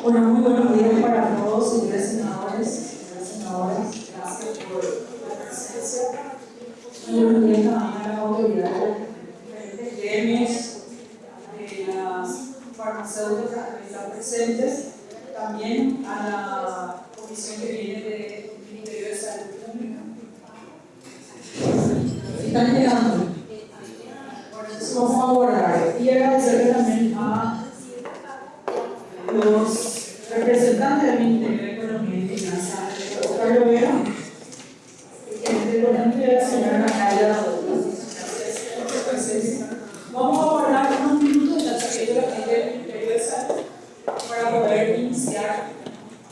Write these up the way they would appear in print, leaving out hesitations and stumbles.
Bueno, muy buenos días para todos, señores senadores, señoras senadoras. Gracias por la presencia. Muy buenos días también a las autoridades de diferentes gremios, de las farmacéuticas que están presentes, también a la comisión que viene del Ministerio de Salud Pública. Están llegando. Bueno, entonces vamos a abordar y agradecerle también a los representantes del Ministerio de Economía y Finanzas, Carlos Vera, el ponente de la señora Natalia. Vamos a abordar unos minutos de la salida del Ministerio de Salud para poder iniciar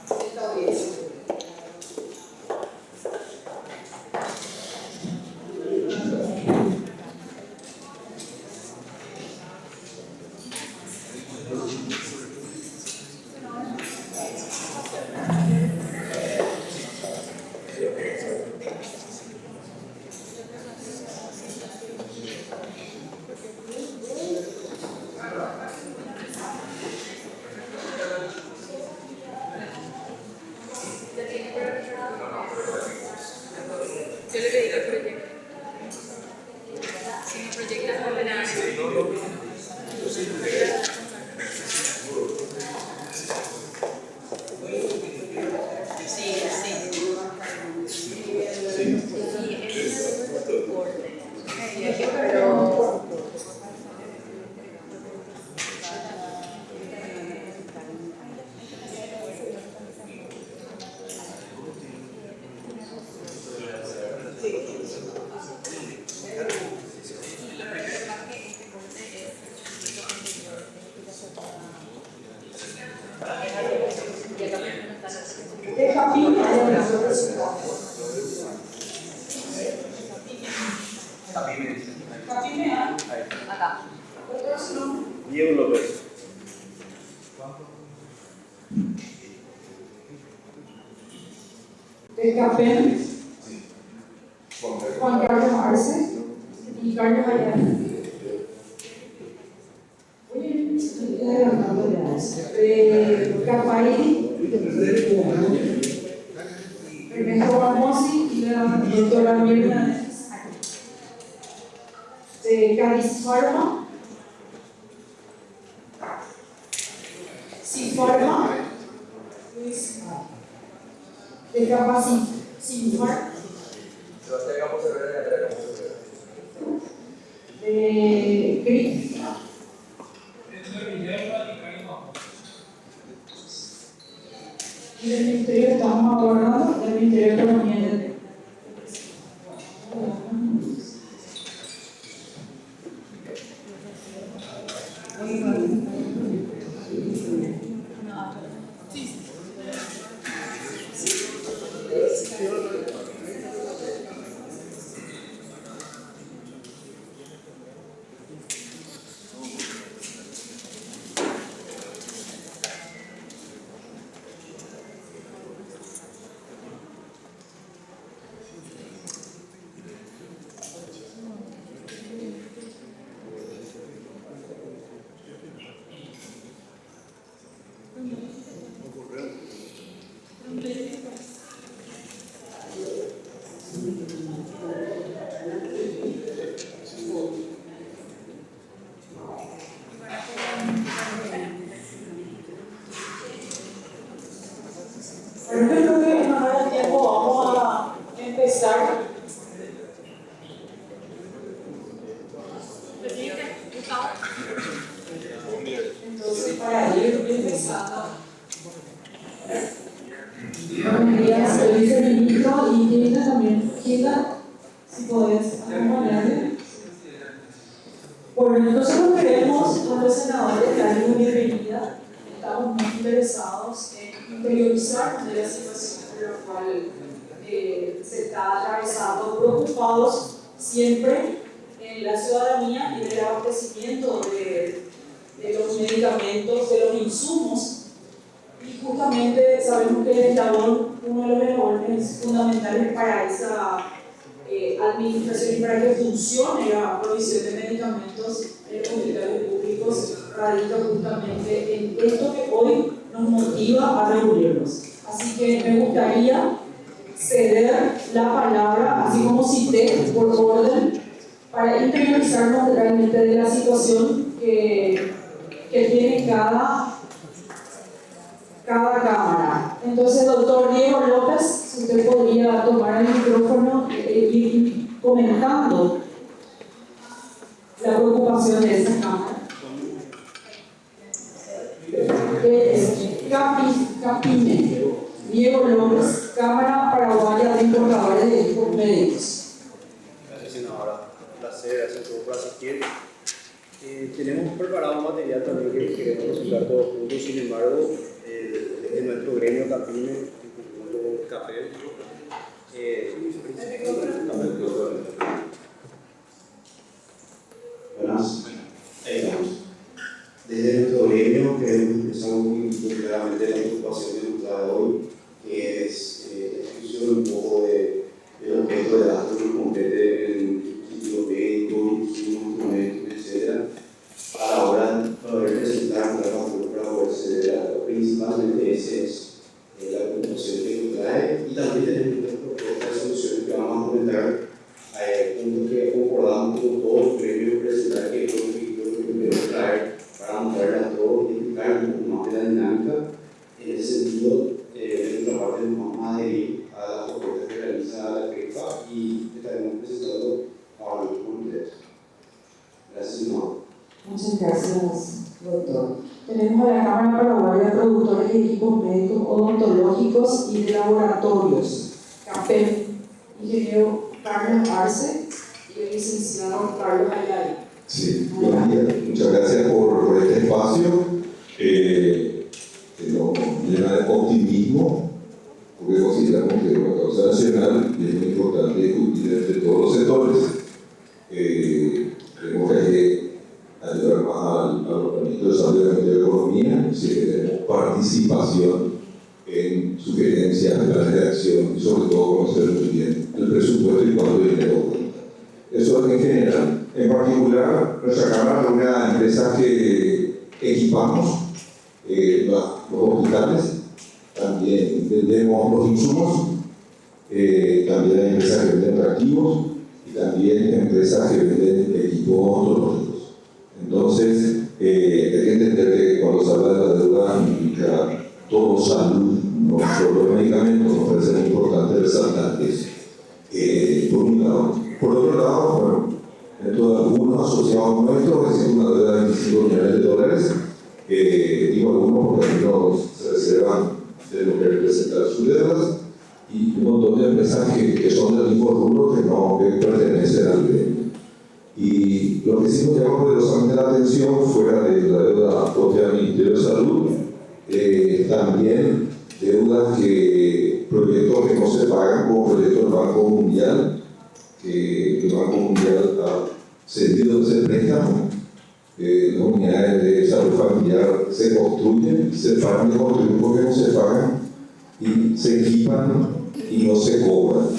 esta audiencia. Capén, Juan Carlos Arce y Carlos Ayala. Capay, Ernesto Ramosi y la doctora Mirna de Cádiz Pharma, Sinfarma, de Capacit, Sinfar, de GRIP, y del Ministerio que estamos abordando, del Ministerio de Economía y de siempre en la ciudadanía y del abastecimiento de los medicamentos, de los insumos. Y justamente sabemos que el eslabón, uno de los eslabones fundamentales para esa administración y para que funcione la provisión de medicamentos en los hospitales públicos radica justamente en esto que hoy nos nos motiva a reunirnos. Así que me gustaría ceder la palabra, así como cité, por orden, para interiorizarnos realmente de la situación que tiene cada cámara. Entonces, doctor Diego López, si usted podría tomar el micrófono y comentando la preocupación de esa cámara. Capime, Diego López, Cámara Paraguaya de Importadores de Equipos Médicos. Gracias, senadora. Un placer, gracias a todos por asistir. Tenemos preparado un material también que queremos presentar todos juntos, sin embargo, desde nuestro gremio Capime, en conjunto con CAPEL, Buenas, ahí estamos. Desde nuestro gremio queremos empezar muy claramente la preocupación de nuestra de hoy, que es la discusión un poco del objeto de gasto que nos compete en dispositivos médicos, insumos, instrumentos, etc. A la hora de poder presentar una factura para poder acceder, principalmente esa es la preocupación que nos trae, y también tenemos una propuesta de soluciones que vamos a comentar, puntos que concordamos con todos los gremios, presentar que es lo que queremos traer para mostrarle a todos y explicar un poco más de la dinámica. En ese sentido, de nuestra parte nos vamos a adherir a las propuestas que realiza la CREFA y estaremos presentando ahora con ustedes. Gracias, senador. Muchas gracias, doctor. Tenemos a la Cámara Paraguaya de Productores de Equipos Médicos Odontológicos y de Laboratorios, CAPEM, ingeniero Carlos Arce y el licenciado Carlos Ayala. Sí, buenos días. Muchas gracias por este espacio que nos llena de optimismo, porque consideramos que es una causa nacional y es muy importante discutir entre todos los sectores. Creemos que hay que ayudar más al Ministro de Salud y al Ministerio de Economía, si es que tenemos participación en sugerencias, planes de acción y sobre todo conocer muy bien el presupuesto y cuánto dinero cuenta. Eso es en general. En particular, nuestra Cámara reúne a empresas que equipamos los hospitales, también vendemos los insumos, también hay empresas que venden reactivos y también empresas que venden equipos odontológicos. Entonces, hay que entender que cuando se habla de la deuda implica todo salud, no solo medicamentos, nos parece muy importante resaltar eso. Por un lado. Por otro lado, bueno, dentro de algunos asociados nuestros existe una deuda de 25 millones de dólares. Digo algunos porque algunos se reservan de lo que representan sus deudas, y un montón de empresas que son del mismo rubro que pertenecen al gremio. Y lo que sí nos llamó poderosamente la atención, fuera de la deuda propia del Ministerio de Salud, también deudas proyectos que no se pagan, como proyectos del Banco Mundial, que el Banco Mundial ha cedido ese préstamo. Las unidades de salud familiar se construyen, se pagan de construir porque no se pagan, y se equipan y no se cobran.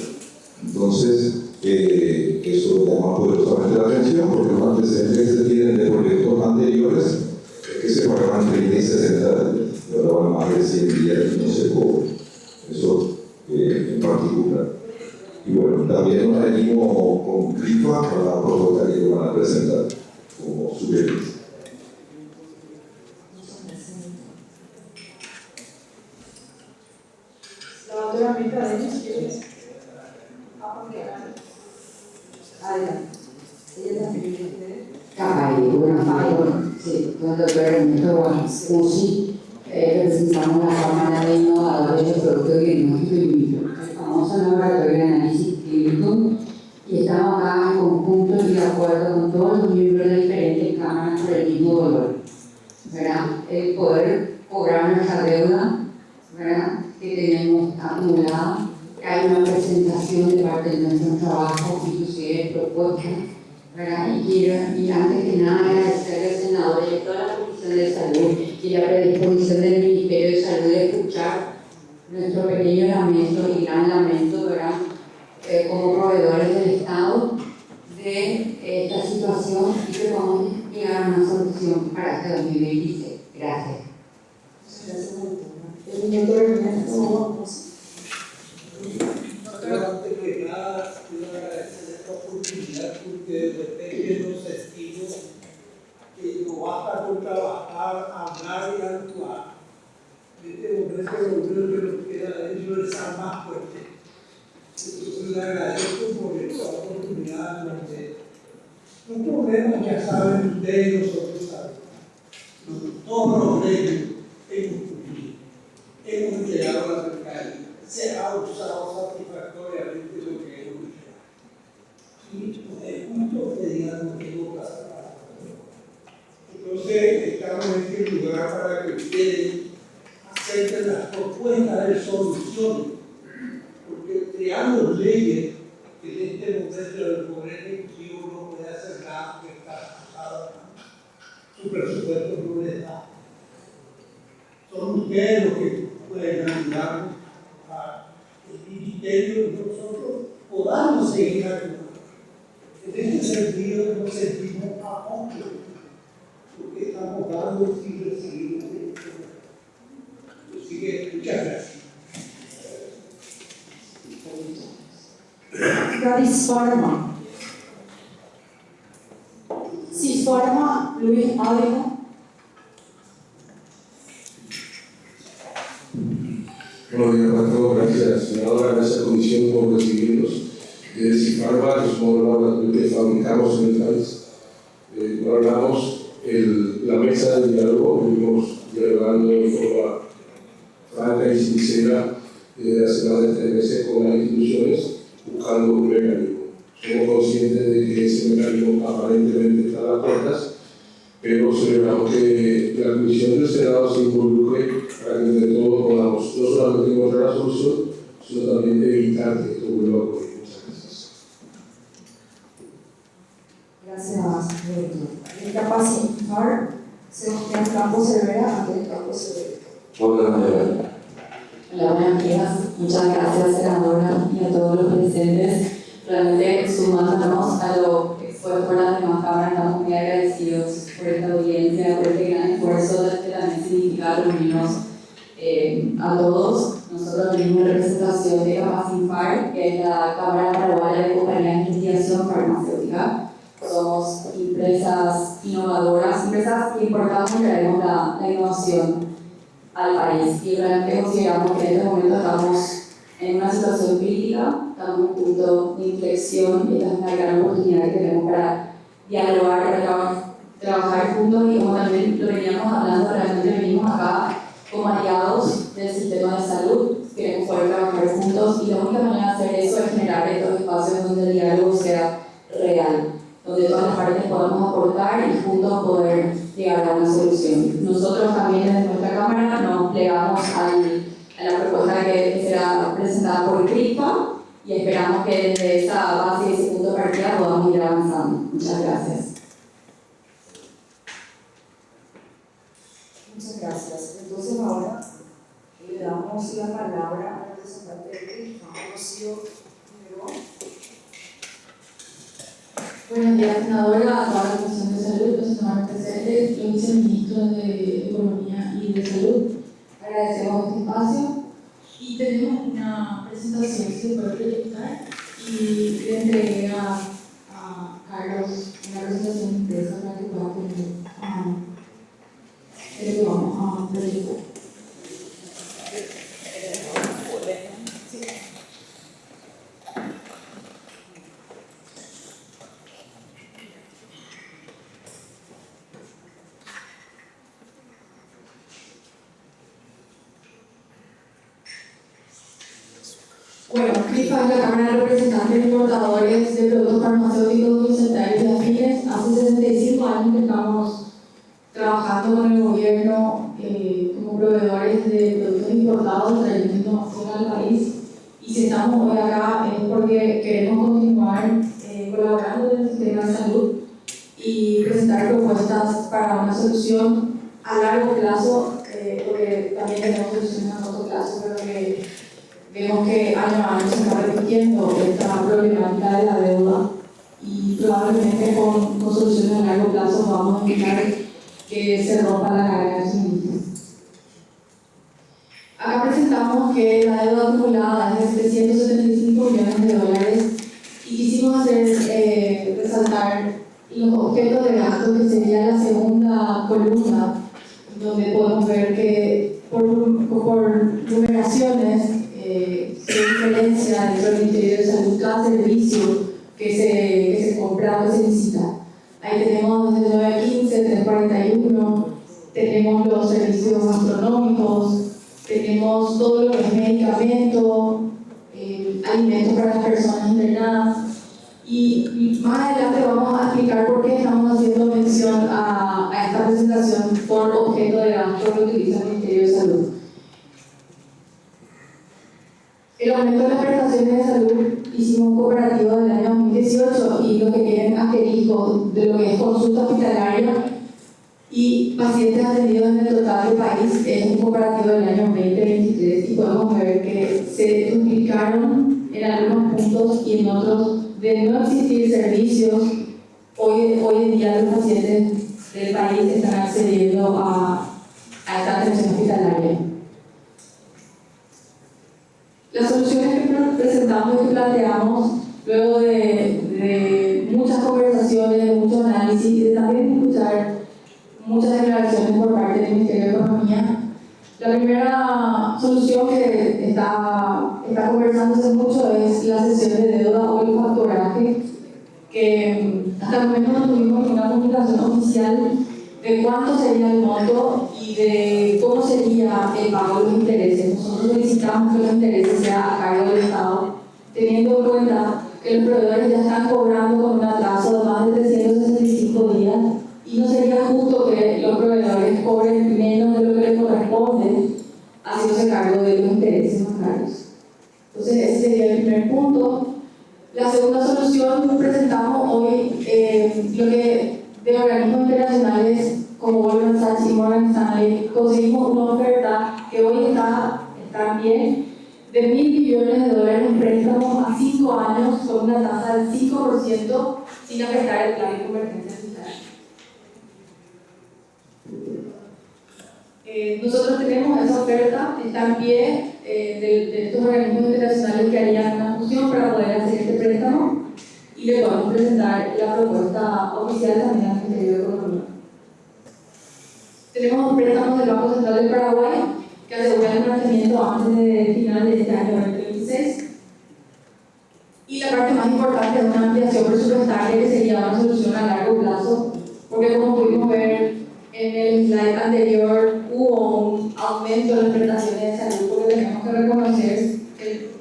Entonces, eso llama poderosamente la atención, porque los antecedentes que se tienen de proyectos anteriores es que se pagaban 30 y 60 días, y ahora van más de 100 días y no se cobran. Eso en particular. Y bueno, también nos venimos con CRIFA para la propuesta que van a presentar como sugerencia. La doctora Mirta Denis, ¿quieres aportar? Adelante. Ella también sí, con el doctor Ernesto Musi, representamos la Cámara de Innovadores de Productos Diagnósticos y Micro, el famoso laboratorio de análisis clínico, y estamos acá en conjunto y de acuerdo con todos los miembros de diferentes cámaras por el mismo dolor, ¿verdad? El poder cobrar nuestra deuda, ¿verdad?, que tenemos acumulada, que hay una presentación de parte de nuestro trabajo, inclusive propuestas, ¿verdad? Y antes que nada agradecer al senador y a toda la Comisión de Salud y la predisposición del Ministerio de Salud de escuchar nuestro pequeño lamento y gran lamento, ¿verdad?, como proveedores del Estado de esta situación, y que podamos llegar a una solución para este 2026. Gracias. Gracias, Doctor Jiménez, vamos. Antes que nada, quiero agradecer esta oportunidad porque de repente nos sentimos que no basta con trabajar, hablar y actuar. Este momento lo único que nos queda es rezar más fuerte. Entonces le agradezco por esta oportunidad donde los problemas ya saben ustedes y nosotros sabemos. Todos los leyes hemos cumplido, hemos llegado a la alcaldía. Se ha usado satisfactoriamente lo que hemos hecho. Y es justo que digan lo que no pasa nada. Entonces, estamos en este lugar para que ustedes acepten las propuestas de solución, porque creamos leyes que en este momento el Poder Ejecutivo no puede hacer nada que está pasado. Su presupuesto no les da. Son ustedes los que pueden ayudarnos el ministerio y nosotros podamos seguir actuando. En este sentido nos sentimos apoyo, porque estamos dando y recibiendo. Así que muchas gracias. Gadis Pharma. Cisfarma, Luis Ávila. Buenos días a todos, gracias senadora, gracias a la comisión por recibirnos. Cisfarma es uno de los laboratorios que fabricamos en el país. Hablamos la mesa de diálogo, estuvimos dialogando de forma franca y sincera hace más de 3 meses con las instituciones buscando un mecanismo. Somos conscientes de que ese mecanismo aparentemente está a las puertas, pero celebramos que la Comisión del Senado se involucre para que entre todos podamos no solamente encontrar la solución, sino también evitar que esto vuelva a ocurrir. Muchas gracias. Gracias, director. Capacitar, Sebastián Campos Cervera, Andrés Campos Cervera. Hola, buenos días. Muchas gracias, senadora, y a todos los presentes. Realmente sumándonos a lo expuesto por las demás cámaras, estamos muy agradecidos por esta audiencia, por este gran esfuerzo que también significa reunirnos a todos. Nosotros venimos en representación de Capacinfar, que es la Cámara Paraguaya de Compañías de Investigación Farmacéutica. Somos empresas innovadoras, empresas que importamos y traemos la innovación al país. Y realmente consideramos que en este momento estamos en una situación crítica, estamos en un punto de inflexión y esta es una gran oportunidad que tenemos para dialogar, para trabajar juntos y como también lo veníamos hablando, realmente venimos acá como aliados del sistema de salud, queremos poder trabajar juntos y la única manera de hacer eso es generar estos espacios donde el diálogo sea real, donde todas las partes podamos aportar y juntos poder llegar a una solución. Nosotros también desde nuestra Cámara nos plegamos a la propuesta que será presentada por CRISPA y esperamos que desde esa base y ese punto de partida podamos ir avanzando. Muchas gracias. Muchas gracias. Entonces ahora le damos la palabra al representante de CRISPA, Rocío Figueroa. Buenos días, senadora, a toda la Comisión de Salud, los senadores presentes, los viceministros de Economía y de Salud. Agradecemos este espacio y tenemos una presentación que se puede proyectar y le entregué a Carlos una presentación impresa para que pueda tener lo que vamos a proyectar. Bueno, CRISPA es la Cámara de Representantes e Importadores de Productos Farmacéuticos Docentarios y Afines. Hace 65 años que estamos trabajando con el gobierno como proveedores de productos importados, trayendo innovación al país. Y si estamos hoy acá es porque queremos continuar colaborando en el sistema de salud y presentar propuestas para una solución a largo plazo, porque también tenemos soluciones a corto plazo, pero que vemos que año a año se está repitiendo esta problemática de la deuda y probablemente con soluciones a largo plazo vamos a evitar que se rompa la cadena de suministro. Acá presentamos que la deuda acumulada es de 775 millones de dólares y quisimos resaltar los objetos de gasto, que sería la segunda columna, donde podemos ver que por numeraciones se diferencia dentro del Ministerio de Salud cada servicio que se compra o se licita. Ahí tenemos desde 915, 341, tenemos los servicios gastronómicos, tenemos todo lo que es medicamento, alimentos para las personas internadas, y más adelante vamos a explicar por qué estamos haciendo mención a esta presentación por objeto de gasto que utiliza el Ministerio de Salud. El aumento de las prestaciones de salud hicimos un comparativo del año 2018 y lo que tienen asterisco de lo que es consulta hospitalaria y pacientes atendidos en el total del país es un comparativo del año 2023 y podemos ver que se duplicaron en algunos puntos y en otros de no existir servicios. Hoy en día los pacientes del país están accediendo a esta atención hospitalaria. Las soluciones que presentamos y que planteamos luego de muchas conversaciones, de muchos análisis y de también escuchar muchas declaraciones por parte del Ministerio de Economía. La primera solución que está conversándose mucho es la cesión de deuda o el factoraje, que hasta el momento no tuvimos ninguna comunicación oficial de cuánto sería el monto y de cómo sería el pago de los intereses. Nosotros solicitamos que los intereses sean a cargo del Estado, teniendo en cuenta que los proveedores ya están cobrando con un atraso de más de 365 días y no sería justo que los proveedores cobren menos de lo que les corresponde haciéndose cargo de los intereses bancarios. Entonces ese sería el primer punto. La segunda solución presentamos hoy lo que de organismos internacionales como Goldman Sachs y Morgan Stanley conseguimos una oferta que hoy está bien de $1.000 billones en préstamos a 5 años con una tasa del 5% sin afectar el plan de convergencia fiscal. Nosotros tenemos esa oferta, está en pie de estos organismos internacionales que harían una fusión para poder hacer este préstamo y le podemos presentar la propuesta oficial también al Ministerio de Economía. Tenemos préstamos del Banco Central del Paraguay que aseguran el financiamiento antes del final de este año 2026. Y la parte más importante es una ampliación presupuestaria que sería una solución a largo plazo, porque como pudimos ver en el slide anterior, hubo un aumento de las prestaciones de salud, porque tenemos que reconocer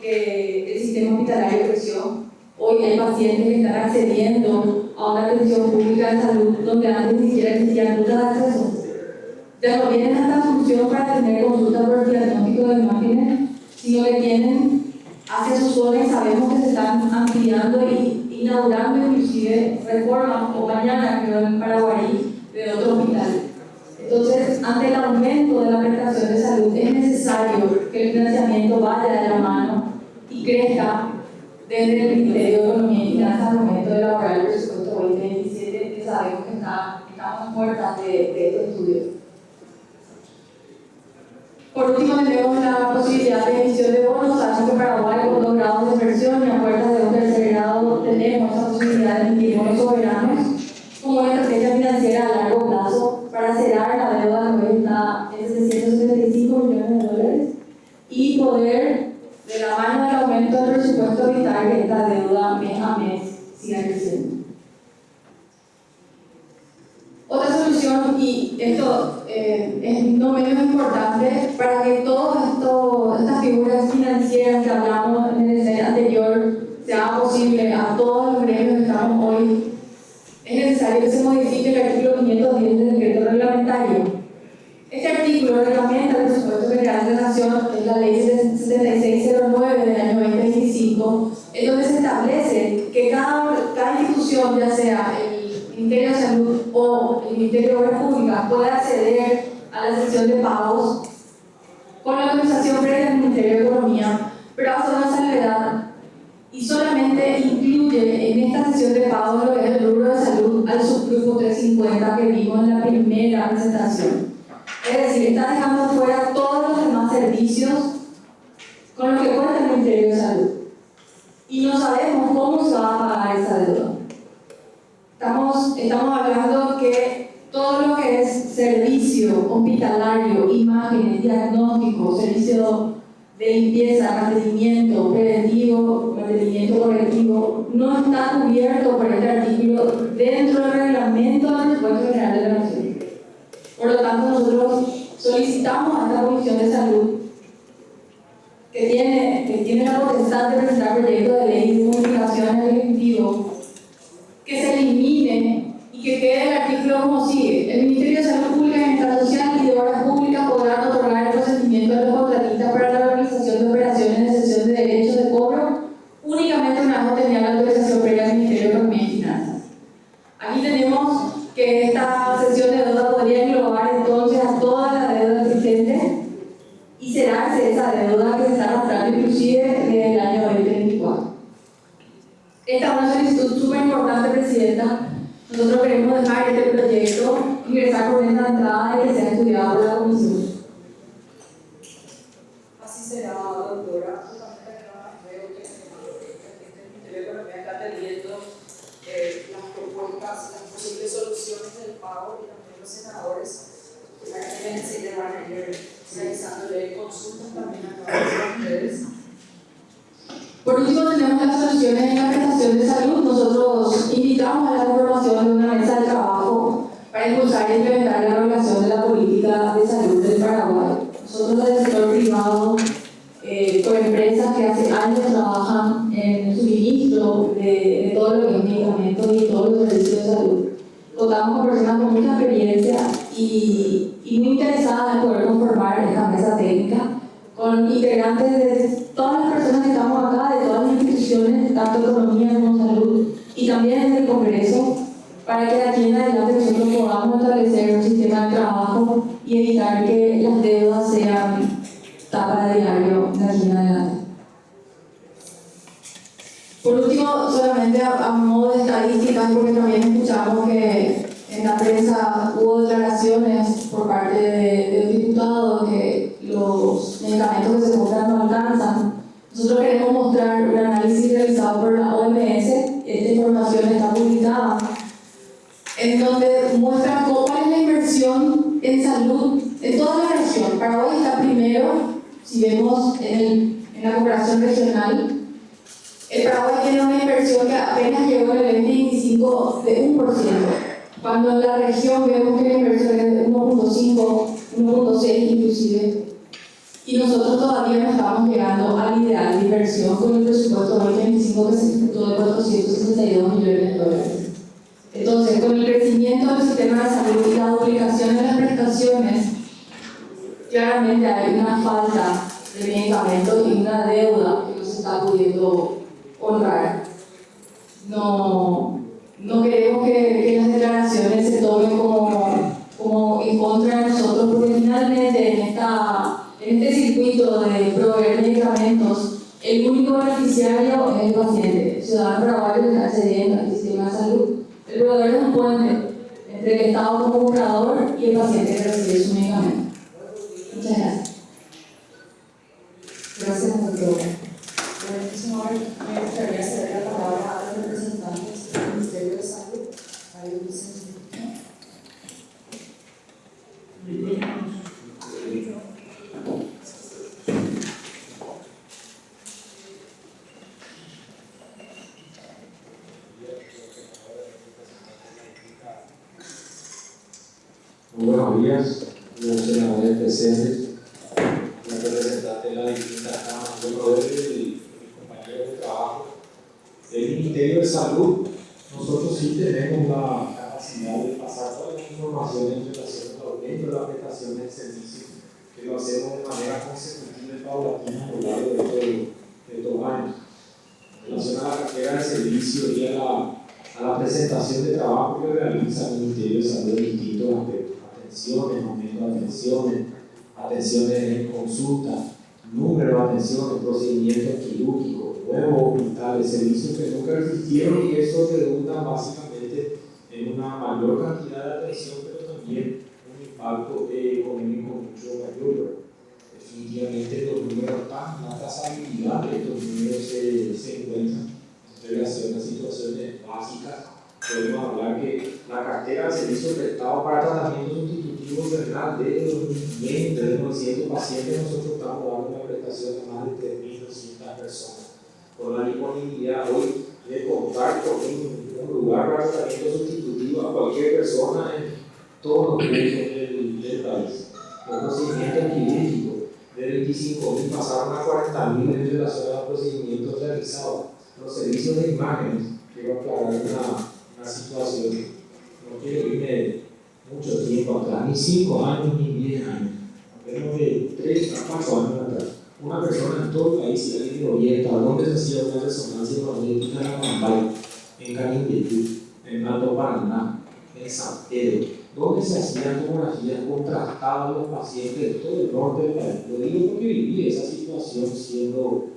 que el sistema hospitalario creció. Hoy hay pacientes que están accediendo a una atención pública de salud donde antes ni siquiera existían rutas de acceso. Ya no tienen esta solución para tener consulta por diagnóstico de imágenes, sino que tienen hacia sus zonas y sabemos que se están ampliando y inaugurando inclusive reformas o mañana creo en Paraguay de otro hospital. Entonces, ante el aumento de la prestación de salud es necesario que el financiamiento vaya de la mano y crezca desde el Ministerio de Economía y Finanzas al momento de elaborar el presupuesto 2027, que sabemos que estamos puertas de estos estudios. Por último, tenemos la posibilidad de emisión de bonos. Sabemos que Paraguay, con 2 grados de inversión y a puertas de un tercer grado, tenemos esa posibilidad de emitir bonos soberanos como una estrategia financiera a largo plazo para cerrar la deuda que hoy está en 775 millones de dólares y poder, de la mano del aumento del presupuesto, evitar que esta deuda mes a mes siga creciendo. Otra solución, y esto es no menos importante, para que todas estas figuras financieras que hablamos en el slide anterior se haga posible a todos los gremios que estamos hoy, es necesario que se modifique el artículo 510 del decreto reglamentario. Este artículo reglamenta el presupuesto general de la Nación, es la ley 7609 del año 2025, en donde se establece que cada institución, ya sea el Ministerio de Salud o el Ministerio de Obras Públicas, puede acceder a la sección de pagos con la autorización previa del Ministerio de Economía, pero hace una salvedad y solamente incluye en esta sesión de pagos lo que es el rubro de salud al subgrupo 350 que vimos en la primera presentación. Es decir, está dejando fuera todos los demás más servicios con lo que cuenta el Ministerio de Salud. Y no sabemos cómo se va a pagar esa deuda. Estamos hablando que todo lo que es servicio hospitalario, imágenes, diagnósticos, servicio de limpieza, mantenimiento preventivo, mantenimiento correctivo, no está cubierto por este artículo dentro del reglamento del presupuesto general de la Nación. Por lo tanto, nosotros solicitamos a esta Comisión de Salud, que tiene la potestad de presentar proyectos de ley de comunicación al Ejecutivo, que se elimine y que quede el artículo como sigue. El Ministerio de Salud Pública y Bienestar Social y de Obras Públicas podrán otorgar el consentimiento de los contratistas para la realización de operaciones de cesión de derechos de cobro únicamente una vez obtenida la autorización previa del Ministerio de Economía y Finanzas. Aquí tenemos que esta cesión de deuda podría englobar entonces a toda la deuda existente y será esa deuda que se está arrastrando inclusive desde el año 2024. Esta es una solicitud súper importante, Presidenta. Nosotros queremos dejar este proyecto ingresar por esta entrada y que sea estudiado por la Comisión. Así será, doctora. Justamente acá veo que el Ministerio de Economía está atendiendo las propuestas, las posibles soluciones del pago y también los senadores que van a ir realizándole consultas también a cada uno de ustedes. Por último, tenemos las soluciones en la prestación de salud. Nosotros invitamos a la conformación de una mesa de trabajo para impulsar y implementar la regulación de la política de salud del Paraguay. Nosotros desde el sector privado, con empresas que hace años trabajan en el suministro de todo lo que es medicamentos y todos los servicios de salud. Contamos con personas con mucha experiencia y muy interesadas en poder conformar esta mesa técnica con integrantes de todas las personas que estamos acá, de todas las instituciones, tanto economía como salud, y también desde el Congreso, para que de aquí en adelante nosotros podamos establecer un sistema de trabajo y evitar que las deudas sean tapa de diario de aquí en adelante. Por último, solamente a modo de estadísticas, porque también escuchamos que en la prensa hubo declaraciones por parte de un diputado que los medicamentos que se compran no alcanzan. Nosotros queremos mostrar un análisis realizado por la OMS, esta información está publicada, en donde muestra cuál es la inversión en salud en toda la región. Paraguay está primero, si vemos en la cooperación regional. El Paraguay tiene una inversión que apenas llegó en el 2025 de 1%, cuando en la región vemos que la inversión es de 1.5, 1.6 inclusive, y nosotros todavía no estamos llegando al ideal de inversión con el presupuesto 2025 que se ejecutó de 462 millones de dólares. Entonces, con el crecimiento del sistema de salud y la duplicación de las prestaciones, claramente hay una falta de medicamentos y una deuda que no se está pudiendo honrar. No queremos que las declaraciones se tomen como en contra de nosotros, porque finalmente en este circuito de proveer medicamentos, el único beneficiario es el paciente. El ciudadano paraguayo que está accediendo al sistema de salud. El proveedor es un puente entre el Estado como comprador y el paciente que recibe su medicamento. Muchas gracias. Gracias, doctora. Me gustaría ceder la palabra a los representantes del Ministerio de Salud. Ahí dicen. Buenos días, los senadores presentes, los representantes de las distintas cámaras de poder y mis compañeros de trabajo. El Ministerio de Salud, nosotros sí tenemos la capacidad de pasar toda la información en relación al aumento de las prestaciones de servicios, que lo hacemos de manera consecutiva y paulatina a lo largo de estos años. En relación a la cartera de servicios y a la presentación de trabajo que realiza el Ministerio de Salud en distintos aspectos. Atenciones, aumento de atenciones en consulta, número de atenciones, procedimientos quirúrgicos, nuevos hospitales, servicios que nunca existieron y eso redunda básicamente en una mayor cantidad de atención, pero también un impacto económico mucho mayor. Definitivamente estos números están, la trazabilidad de estos números se encuentra en relación a situaciones básicas. Podemos hablar que la cartera de servicios prestados para tratamiento sustitutivo renal de 2020 de 900 pacientes, nosotros estamos dando una prestación de más de 3.200 personas, con la disponibilidad hoy de contar con un lugar para tratamiento sustitutivo a cualquier persona en todos los puntos del país. Los procedimientos quirúrgicos de 25.000 pasaron a 40.000 en relación a los procedimientos realizados. Los servicios de imágenes, quiero aclarar una situación, no quiero irme mucho tiempo atrás, ni 5 años ni 10 años, apenas de 3 a 4 años atrás. Una persona en todo el país, si alguien lo orienta, donde se hacía una resonancia magnética en Acambay, en Canindeyú, en Alto Paraná, en San Pedro, donde se hacían tomografías contrastadas a los pacientes de todo el norte del país. Lo digo porque viví esa situación siendo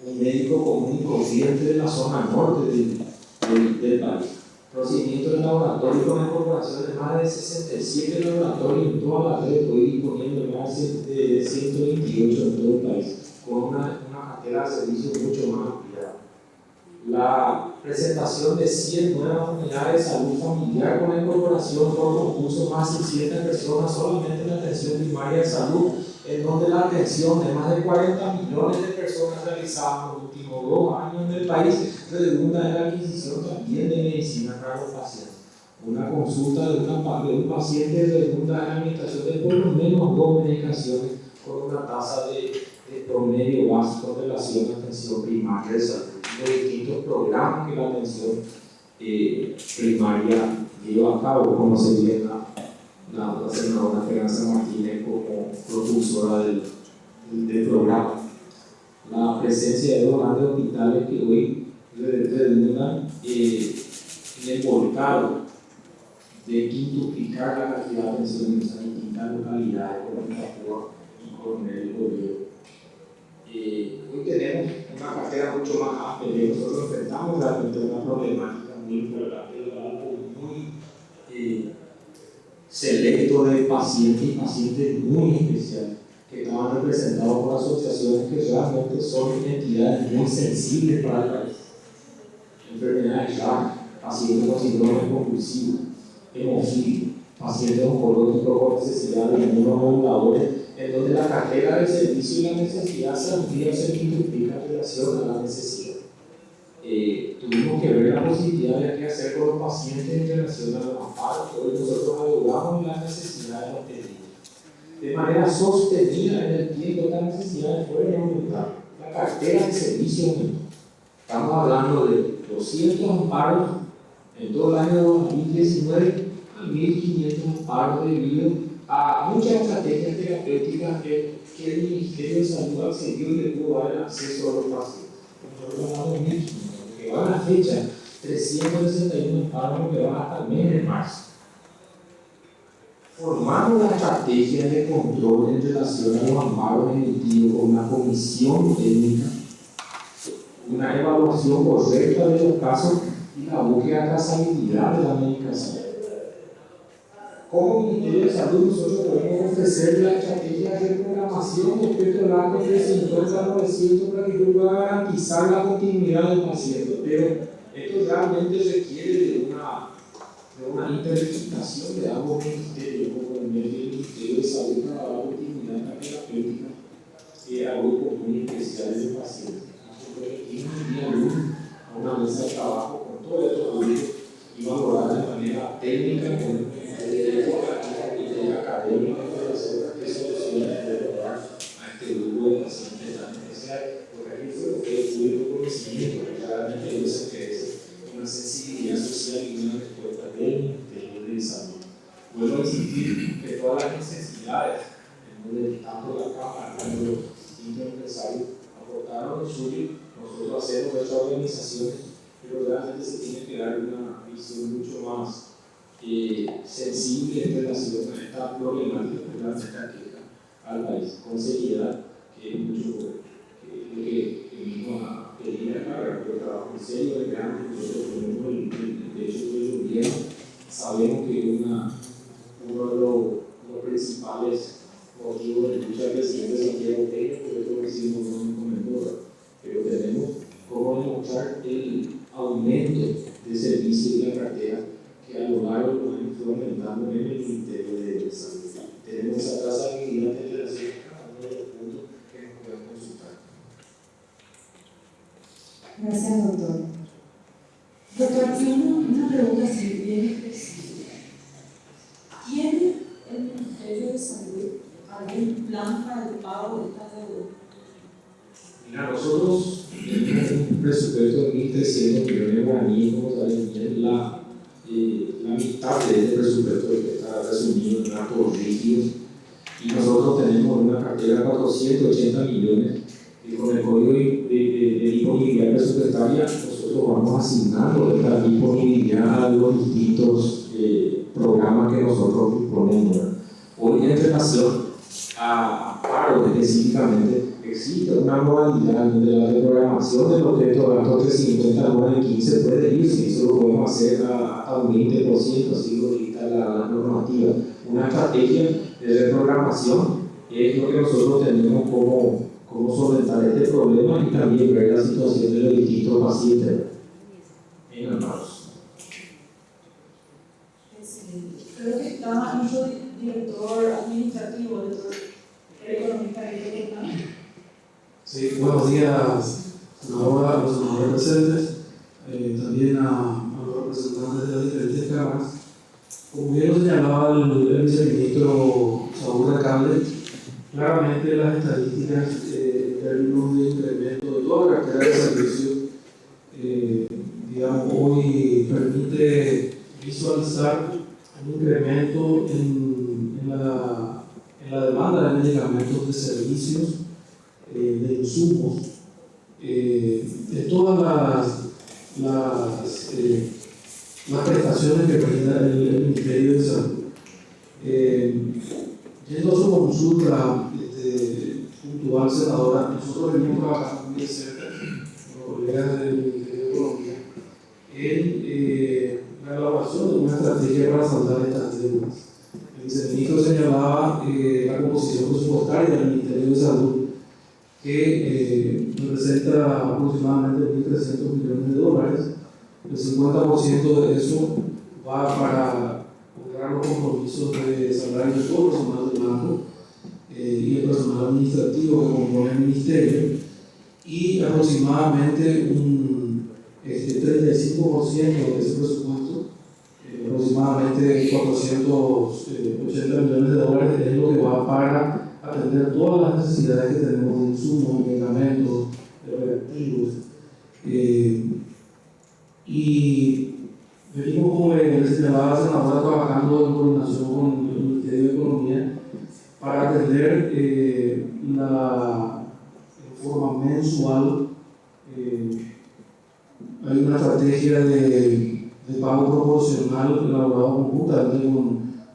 un médico común y corriente de la zona norte del país. Procedimientos de laboratorio con la incorporación de más de 67 laboratorios en toda la red, hoy disponiendo de más de 128 en todo el país, con una cartera de servicios mucho más amplia. La presentación de 100 nuevas unidades de salud familiar con la incorporación por concurso más de 600 personas solamente en la atención primaria de salud, en donde la atención de más de 40 millones de personas realizadas en los últimos 2 años en el país redunda en la adquisición también de medicina para los pacientes. Una consulta de un paciente redunda en la administración de por lo menos 2 medicaciones con una tasa de promedio básico en relación a la atención primaria de salud. Los distintos programas que la atención primaria lleva a cabo, como se ve la senadora Esperanza Martínez como propulsora del programa. La presencia de 2 grandes hospitales que hoy redundan en el volcado de quintuplicar la cantidad de atención en esas distintas localidades como Itapúa y Coronel Bolívar. Hoy tenemos una cartera mucho más amplia. Nosotros enfrentamos realmente una problemática muy importante de un grupo muy selecto de pacientes y pacientes muy especiales que estaban representados por asociaciones que realmente son entidades muy sensibles para el país. Enfermedades graves, pacientes con síndrome compulsivo, hemofilia, pacientes oncológicos con necesidad de inmunomoduladores, en donde la cartera del servicio y la necesidad se amplía o se multiplica en relación a la necesidad. Tuvimos que ver la posibilidad de qué hacer con los pacientes en relación a los amparos, que hoy nosotros abogamos en las necesidades atendidas. De manera sostenida en el tiempo, estas necesidades fueron aumentando. La cartera de servicio aumentó. Estamos hablando de 200 amparos en todo el año 2019 a 1.500 amparos debido a muchas estrategias terapéuticas que el Ministerio de Salud accedió y le pudo dar el acceso a los pacientes. Nosotros hablamos de 1.500, que van a la fecha 361 amparos que van hasta el mes de marzo. Formamos la estrategia de control en relación a los amparos emitidos con una comisión técnica, una evaluación correcta de los casos y la búsqueda de trazabilidad de la medicación. Como Ministerio de Salud, nosotros podemos ofrecer la estrategia de programación respecto al acto de 50 a 900 para que yo pueda garantizar la continuidad del paciente. Pero esto realmente requiere de una interpretación de ambos ministerios, como el Ministerio de Salud para la continuidad de la terapéutica a grupos muy especiales de pacientes. Nosotros requerimos un día uno a una mesa de trabajo con todos estos grupos y valorar de manera técnica con académica de hacer qué soluciones de dar a este grupo de pacientes tan especiales, porque aquí fue lo que tuve conocimiento, que claramente eso que es una sensibilidad social y una respuesta del Ministerio de Salud. Vuelvo a insistir que todas las necesidades, tanto la Cámara como los distintos empresarios aportaron lo suyo, nosotros hacemos nuestra organización, pero realmente se tiene que dar una visión mucho más sensible en relación a esta problemática que realmente aqueja al país, con seriedad, que es mucho lo que venimos a pedir acá, pero trabajo en serio, de grande, nosotros tenemos el hecho de gobierno, sabemos que uno de los principales motivos de lucha del presidente Santiago considero técnico, esto que hicimos no comentó, pero tenemos cómo demostrar el aumento de servicio y la cartera que a lo largo de los años fue aumentando en el Ministerio de Salud. Tenemos esa trazabilidad de relación a cada uno de los puntos que nos pueden consultar. Gracias, doctor. Doctor, una pregunta así bien específica. ¿Tiene el Ministerio de Salud algún plan para el pago de esta deuda? Mira, nosotros tenemos un presupuesto de 1.300 millones de guaraníes, como saben bien, la mitad de este presupuesto está resumido en gastos rígidos y nosotros tenemos una cartera de 480 millones y con el código de disponibilidad presupuestaria nosotros vamos asignando esta disponibilidad a los distintos programas que nosotros disponemos. Hoy en relación a paro específicamente, existe una modalidad donde la reprogramación de los créditos de gastos de 50 al 9 en 15 puede ir, si eso lo podemos hacer hasta un 20%, así lo dicta la normativa. Una estrategia de reprogramación es lo que nosotros tenemos como solventar este problema y también ver la situación de los distintos pacientes en amparos. Creo que está nuestro director administrativo, doctor economista que está. Sí, buenos días, senadora, a los senadores presentes, también a los representantes de las diferentes cámaras. Como bien lo señalaba el viceministro Saúl Recalde, claramente las estadísticas en términos de incremento de toda la cartera de servicios, digamos, hoy permite visualizar un incremento en la demanda de medicamentos, de servicios, de insumos, de todas las prestaciones que brinda el Ministerio de Salud. Yendo a su consulta puntual, senadora, nosotros venimos trabajando muy de cerca con los colegas del Ministerio de Economía en la elaboración de una estrategia para saldar estas deudas. El viceministro señalaba la composición presupuestaria del Ministerio de Salud, que representa aproximadamente 1.300 millones de dólares. El 50% de eso va para lograr los compromisos de salario de todo el personal del banco y el personal administrativo que compone el ministerio, y aproximadamente un 35% de ese presupuesto, aproximadamente 480 millones de dólares, es lo que va para atender todas las necesidades que tenemos de insumos, medicamentos, de reactivos. Y venimos, como le señalaba la senadora, trabajando en coordinación con el Ministerio de Economía para atender la forma mensual. Hay una estrategia de pago proporcional elaborada conjuntamente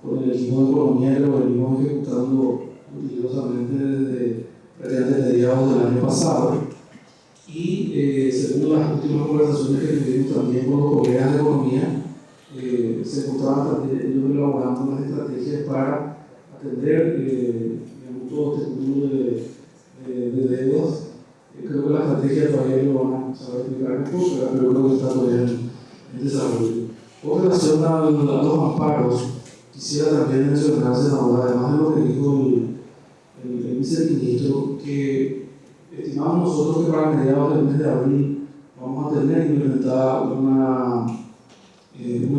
con el equipo de economía, que lo venimos ejecutando rutinosamente desde prácticamente mediados del año pasado. Y según las últimas conversaciones que tuvimos también con los colegas de economía, se encontraban también ellos elaborando unas estrategias para atender todo este cúmulo de deudas. Creo que la estrategia todavía lo van a saber explicar mejor, pero creo que está todavía en desarrollo. Con relación a los amparos, quisiera también mencionar, senadora, además de lo que dijo el viceministro, que estimamos nosotros que para mediados del mes de abril vamos a tener implementada un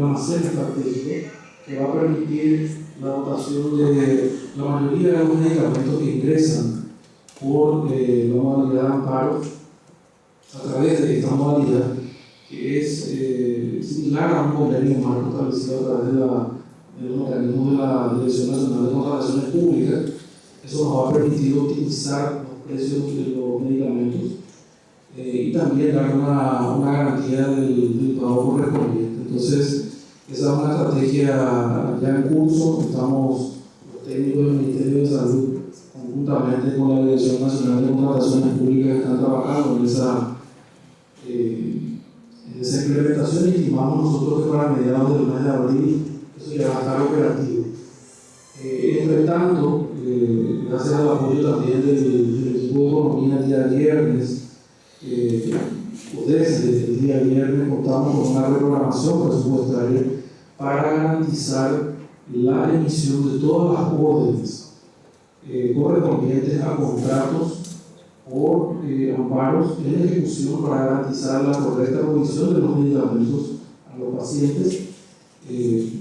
almacén estratégico que va a permitir la dotación de la mayoría de los medicamentos que ingresan por la modalidad de amparo a través de esta modalidad, que es similar a un convenio marco establecido a través de los organismos de la Dirección Nacional de Contrataciones Públicas. Eso nos va a permitir optimizar los precios de los medicamentos y también dar una garantía del pago correspondiente. Entonces, esa es una estrategia ya en curso. Estamos, los técnicos del Ministerio de Salud, conjuntamente con la Dirección Nacional de Contrataciones Públicas, que están trabajando en esa implementación, y estimamos nosotros que para mediados del mes de abril eso ya va a estar operativo. Entre tanto, gracias al apoyo también del desde el día viernes contamos con una reprogramación presupuestaria para garantizar la emisión de todas las órdenes correspondientes a contratos por amparos en ejecución para garantizar la correcta provisión de los medicamentos a los pacientes, de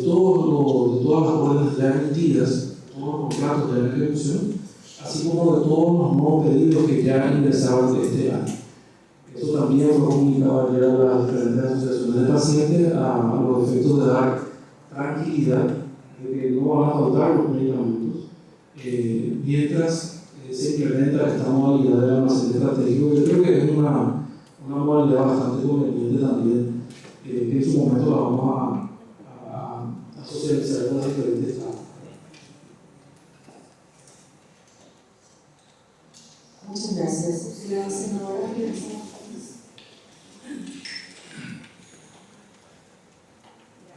todas las órdenes ya emitidas, todos los contratos ya en ejecución, así como de todos los nuevos pedidos que ya ingresaban de este año. Eso también fue comunicado ayer a las diferentes asociaciones de pacientes a los efectos de dar tranquilidad de que no van a faltar los medicamentos mientras se implementa esta modalidad de almacén estratégico. Yo creo que es una modalidad bastante conveniente también, que en su momento la vamos a socializar con las diferentes áreas. Muchas gracias. La senadora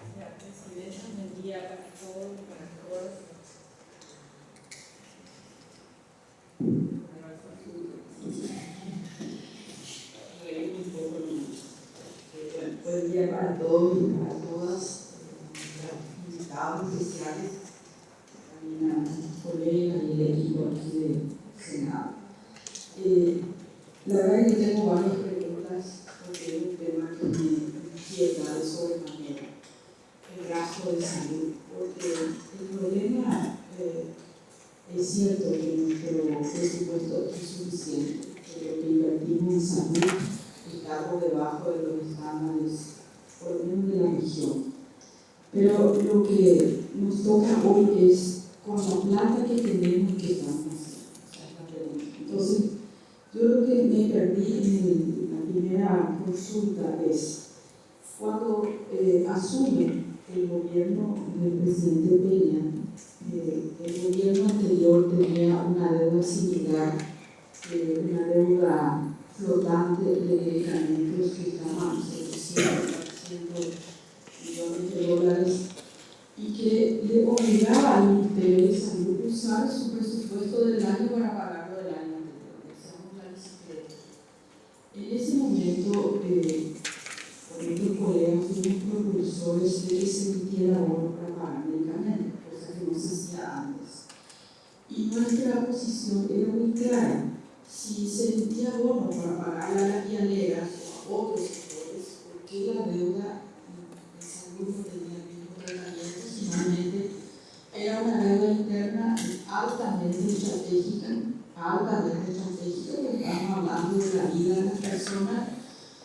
Gracias, Presidenta. Buen día para todos, para todas. Buen día para todos y para todas, invitados especiales, también a mis colegas y el equipo aquí del Senado. La verdad es que tengo varias preguntas porque es un tema que me inquieta de sobremanera, el gasto de salud, porque el problema es cierto que nuestro presupuesto es insuficiente, que lo que invertimos en salud está por debajo de los estándares, por lo menos de la región. Pero lo que nos toca hoy es con la plata que tenemos que estamos haciendo. Entonces, yo lo que me perdí en la primera consulta es cuando asume el gobierno del presidente Peña, el gobierno anterior tenía una deuda similar, una deuda flotante de medicamentos que estaban en 700 millones de dólares y que le obligaba al Ministerio de Salud a usar su presupuesto del año para pagarlo del año anterior. Usamos la bicicleta. En ese momento, con estos colegas fuimos propulsores de que se emitiera bono para pagar medicamentos, cosa que no se hacía antes. Y nuestra posición era muy clara. Si se emitía bono para pagar a las vialeras o a otros sectores, ¿por qué la deuda en salud no tenía el mismo tratamiento? Finalmente, era una deuda interna altamente estratégica, porque estamos hablando de la vida de las personas.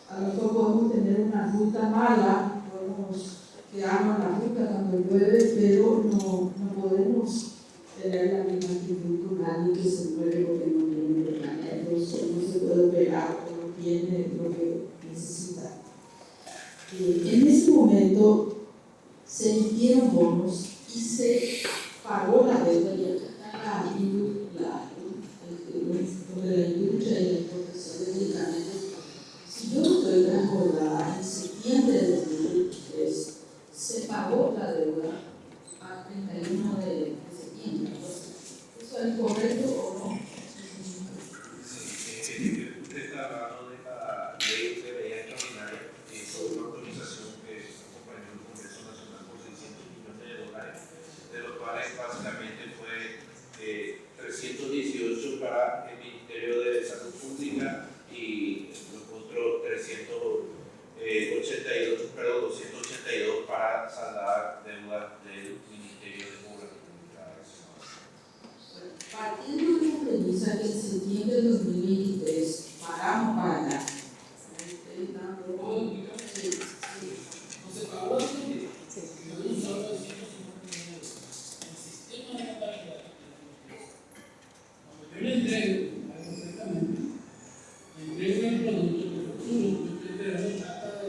A lo mejor podemos tener una ruta mala, podemos quedarnos en la ruta cuando llueve, pero no podemos tener la misma actitud con alguien que se muere porque no tiene medicamentos, no se puede operar o no tiene lo que necesita. En ese momento se emitieron bonos y se pagó la deuda y acá está sobre la industria y la exportación de medicamentos. Si yo estoy recordada, en septiembre de 2023 se pagó la deuda a 31 de septiembre. ¿Eso es correcto o no? Usted está hablando de la ley de medida extraordinaria sobre una autorización que acompañó el Congreso Nacional por 600 millones de dólares, de los cuales básicamente fue 318 para el Ministerio de Salud Pública y los otros 282 para saldar deudas del Ministerio de Obras Públicas. Partiendo de la premisa que en septiembre de 2023 pagamos para acá. No se pagó el sistema de contabilidad. Cuando yo le entrego concretamente, le entrego el producto que facturo, yo estoy esperando plata de.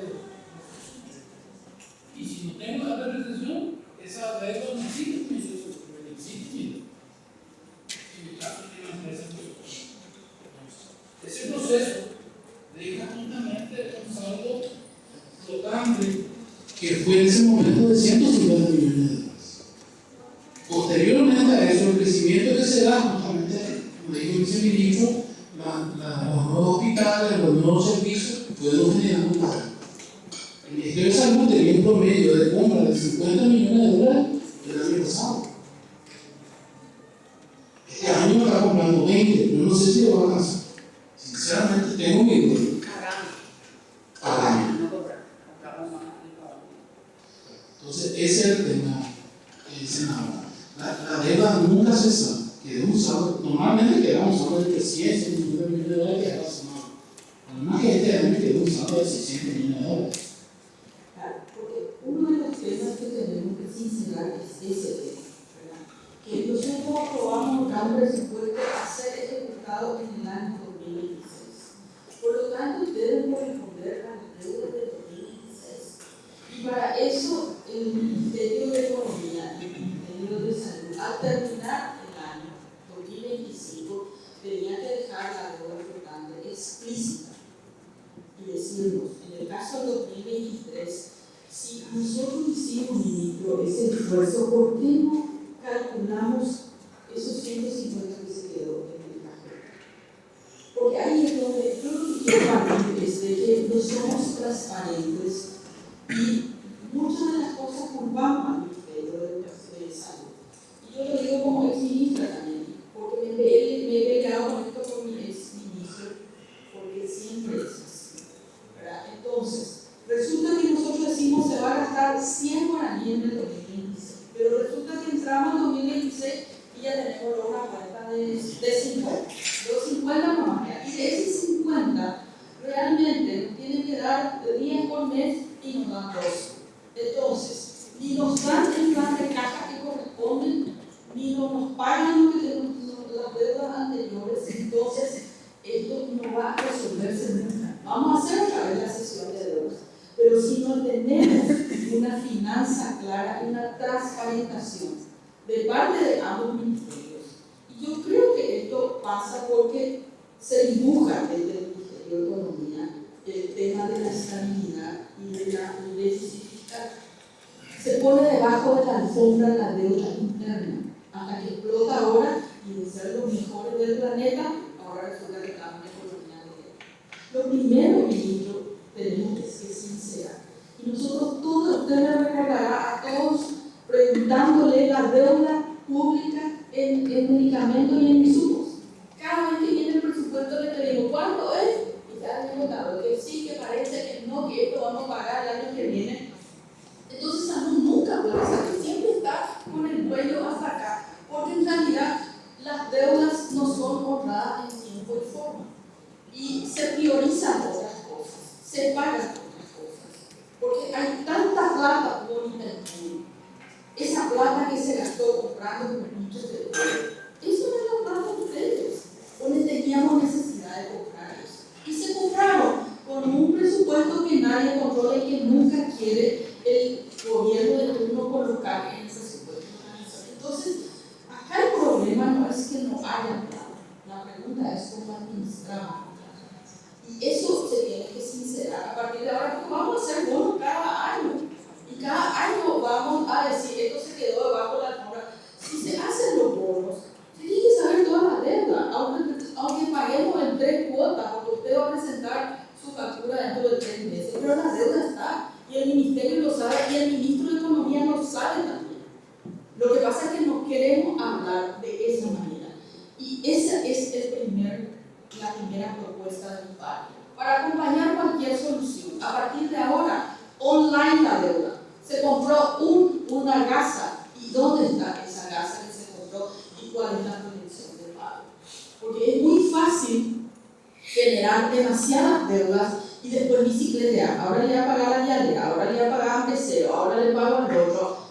Y si no tengo la representación, esa deuda no existe, no existe. En mi caso, tiene una empresa que ese proceso deja justamente un saldo flotante que fue en ese momento de 150 millones de dólares. Posteriormente a eso, el crecimiento que se da justamente, como dijo el viceministro, los nuevos hospitales, de los nuevos servicios fueron generando plata. El Ministerio de Salud tenía un promedio de compra de 50 millones de dólares el año pasado. Este año está comprando 20, yo no sé si lo va a alcanzar. Sinceramente tengo mi duda. Al año. Entonces, ese es el tema, senadora. La deuda nunca cesa. Quedó usado, normalmente quedamos usando de 300 millones de dólares que ahora sonaba. Además que este año quedó usado de 600 millones de dólares. Claro, porque uno de los temas que tenemos que sincerar es ese tema, ¿verdad? Que nosotros aprobamos un plan de presupuesto a ser ejecutado en el año 2026. Por lo tanto, deben corresponder a las deudas del 2016. Y para eso, el Ministerio de Economía y el Ministerio de Salud, al terminar el año 2025, tenía que dejar la deuda flotante explícita y decirnos, en el caso del 2023, si nosotros hicimos, ministro, ese esfuerzo, ¿por qué no calculamos esos 150 que se quedó en el cajón? Porque ahí es donde yo lo que quiero partir es de que no somos transparentes y muchas de las cosas culpamos al Ministerio de Salud. Y yo lo digo como ex-ministra también, porque me he peleado con esto con mi ex-ministro, porque siempre es así, ¿verdad? Entonces, resulta que nosotros decimos se va a gastar 100 guaraníes en el 2026, pero resulta que entramos en 2026 y ya tenemos una cuenta de 50. Los 50 nomás, y de esos 50 realmente nos tienen que dar 10 por mes y nos dan 12. Entonces, ni nos dan el plan de caja que corresponde, ni nos pagan lo que tenemos las deudas anteriores. Entonces, esto no va a resolverse nunca. Vamos a hacer otra vez la sesión de deudas, pero si no tenemos una finanza clara, una transparentación de parte de ambos ministerios, y yo creo que esto pasa porque se dibuja desde el Ministerio de Economía el tema de la estabilidad y de la déficit fiscal. Se pone debajo de la alfombra la deuda interna, hasta que explota ahora y de ser los mejores del planeta, ahora resulta que estamos en economía de guerra. Lo primero, ministro, tenemos que ser sinceros. Y nosotros todos, usted le recordará a todos preguntándole la deuda pública en medicamentos y en insumos. Cada vez que viene el presupuesto le pedimos ¿cuánto es? Y ya le hemos dado que sí, que parece que no, que esto vamos a pagar el año que viene. Entonces Salud nunca puede salir, siempre está con el cuello hasta acá, porque en realidad las deudas no son honradas en tiempo y forma. Y se priorizan otras cosas, se pagan otras cosas, porque hay tanta plata bonita en el mundo. Esa plata que se gastó comprando muchos de ustedes, eso no es la plata de ustedes, donde teníamos necesidad de comprar eso. Y se compraron con un presupuesto que nadie controla y que nunca quiere el gobierno de turno colocar en el presupuesto. Entonces, acá el problema no es que no haya plata, la pregunta es cómo administramos. Y eso se tiene que sincerar a partir de ahora, porque vamos a hacer bonos cada año. Y cada año vamos a decir, esto se quedó debajo de la alfombra. Si se hacen los bonos, se tiene que saber toda la deuda, aunque paguemos en 3 cuotas, porque usted va a presentar su factura dentro de 3 meses. Pero la deuda está, y el ministerio lo sabe, y el ministro de Economía lo sabe también. Lo que pasa es que no queremos hablar de esa manera. Y esa es la primera propuesta de mi parte, para acompañar cualquier solución. A partir de ahora, online la deuda. Se compró una gasa. ¿Y dónde está esa gasa que se compró? ¿Y cuál es la proyección de pago? Porque es muy fácil generar demasiadas deudas y después bicicletear. Ahora le voy a pagar la diaria, ahora le voy a pagar a mesero, ahora le pago al otro.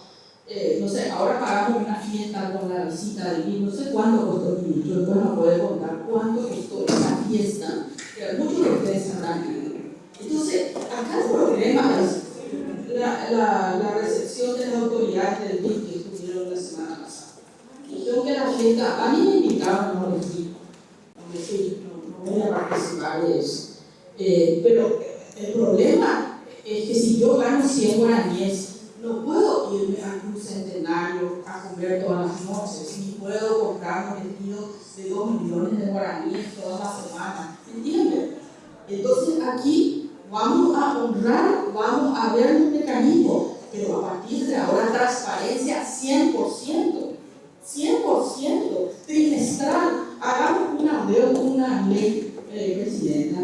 No sé, ahora pagamos una fiesta con la visita de no sé cuánto costó el ministro, después nos puede contar cuánto costó esa fiesta, que muchos de ustedes sabrán. Entonces, acá el problema es la recepción de las autoridades del DIF que estuvieron la semana pasada. Dijeron que la fiesta, a mí me invitaron, no voy a participar de eso. Pero el problema es que si yo gano 100 guaraníes, no puedo irme a un centenario a comer todas las noches, ni puedo comprar un vestido de 2 millones de guaraníes todas las semanas. ¿Entienden? Entonces aquí vamos a honrar, vamos a ver un mecanismo, pero a partir de ahora transparencia 100%, trimestral. Hagamos una ley, Presidenta,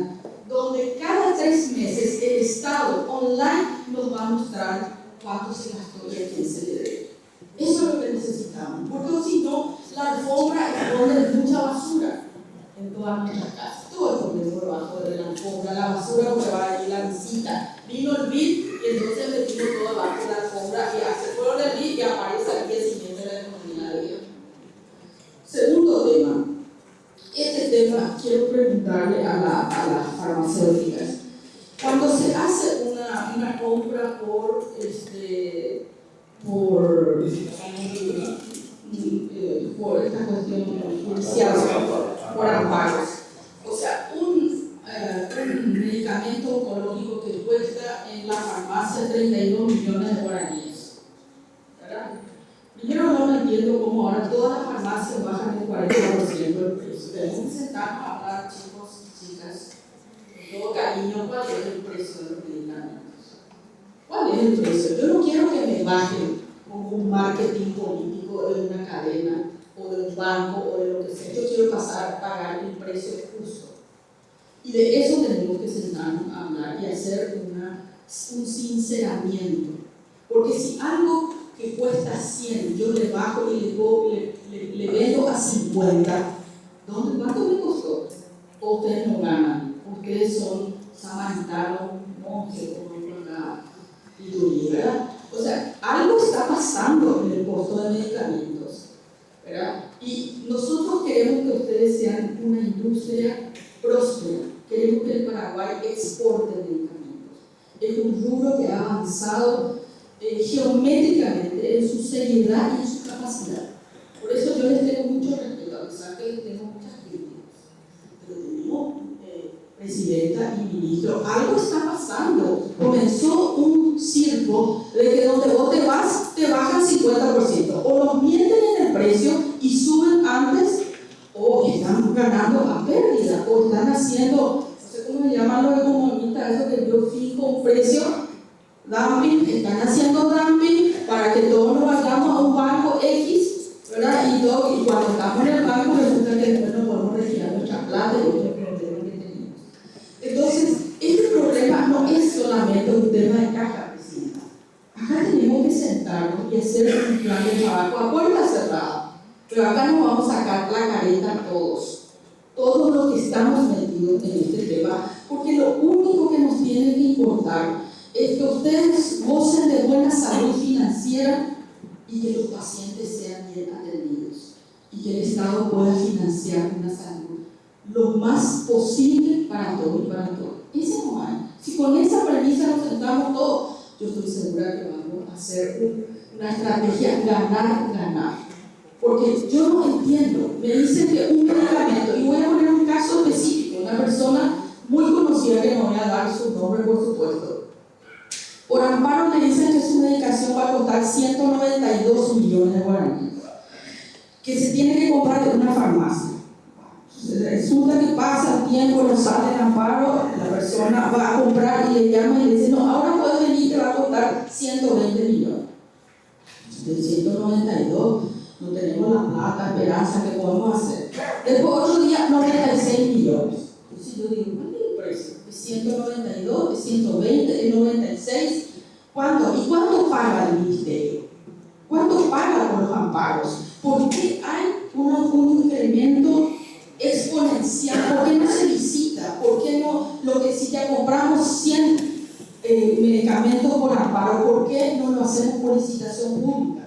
donde cada 3 meses el Estado online nos va a mostrar cuánto se gastó y a quién se le debe. Eso es lo que necesitamos, porque si no, la alfombra esconde mucha basura en todas nuestras casas. Todo el por debajo de la alfombra, la basura porque va a ir la visita. Vino el BID y entonces metimos todo debajo de la alfombra y se fueron el BID y aparece al día siguiente la economía de vida. Segundo tema. Este tema quiero preguntarle a las farmacéuticas. Cuando se hace una compra por esta cuestión judicial, por amparos, o sea, un medicamento oncológico que cuesta en la farmacia 32 millones de guaraníes, ¿verdad? Primero no entiendo cómo ahora todas las farmacias bajan el 40% del precio. Tenemos que sentarnos a hablar, chicos y chicas, con todo cariño, cuál es el precio de los medicamentos. ¿Cuál es el precio? Yo no quiero que me bajen como un marketing político de una cadena o de un banco o de lo que sea. Yo quiero pagar el precio justo. Y de eso tenemos que sentarnos a hablar y hacer un sinceramiento. Porque si algo que cuesta 100, yo le bajo y le vendo a 50, ¿cuánto me costó? O ustedes no ganan, ustedes son samaritanos, monjes, como con la liturgia, ¿verdad? O sea, algo está pasando en el costo de medicamentos, ¿verdad? Y nosotros queremos que ustedes sean una industria próspera, queremos que el Paraguay exporte medicamentos. Es un rubro que ha avanzado geométricamente en su seriedad y en su capacidad. Por eso yo les tengo mucho respeto, a pesar que les tengo muchas críticas. Pero tenemos, Presidenta y Ministro, algo está pasando. Comenzó un circo de que donde vos te vas, te bajan 50%. O los mienten en el precio y suben antes, o están ganando a pérdida, o están haciendo, no sé cómo se llaman los economistas, eso que yo fijo un precio. Dumping, están haciendo dumping para que todos nos vayamos a un banco X, ¿verdad? Y cuando estamos en el banco resulta que después no podemos retirar nuestra plata y otros problemas que tenemos. Entonces, este problema no es solamente un tema de caja, Presidenta. Acá tenemos que sentarnos y hacer un plan de trabajo a puerta cerrada. Pero acá nos vamos a sacar la careta todos los que estamos metidos en este tema, porque lo único que nos tiene que importar es que ustedes gocen de buena salud financiera y que los pacientes sean bien atendidos y que el Estado pueda financiar una salud lo más posible para todos y para todos. Ese no hay. Si con esa premisa nos sentamos todos, yo estoy segura que vamos a hacer una estrategia ganar. Porque yo no entiendo, me dicen que un medicamento, y voy a poner un caso específico, una persona muy conocida que no voy a dar su nombre por supuesto. Por amparo le dicen que su medicación va a costar 192 millones de guaraníes, que se tiene que comprar en una farmacia. Resulta que pasa el tiempo, no sale el amparo, la persona va a comprar y le llama y le dice, no, ahora puedes venir, te va a costar 120 millones. De 192 no tenemos la plata, esperanza que podemos hacer. Después otro día 96 millones. Entonces yo digo, ¿cuál es el precio? ¿Es 192? ¿Es 120? ¿Es 96? ¿Cuánto? ¿Y cuánto paga el ministerio? ¿Cuánto paga por los amparos? ¿Por qué hay un incremento exponencial? ¿Por qué no se licita? ¿Por qué no, lo que si ya compramos 100 medicamentos por amparo, por qué no lo hacemos por licitación pública?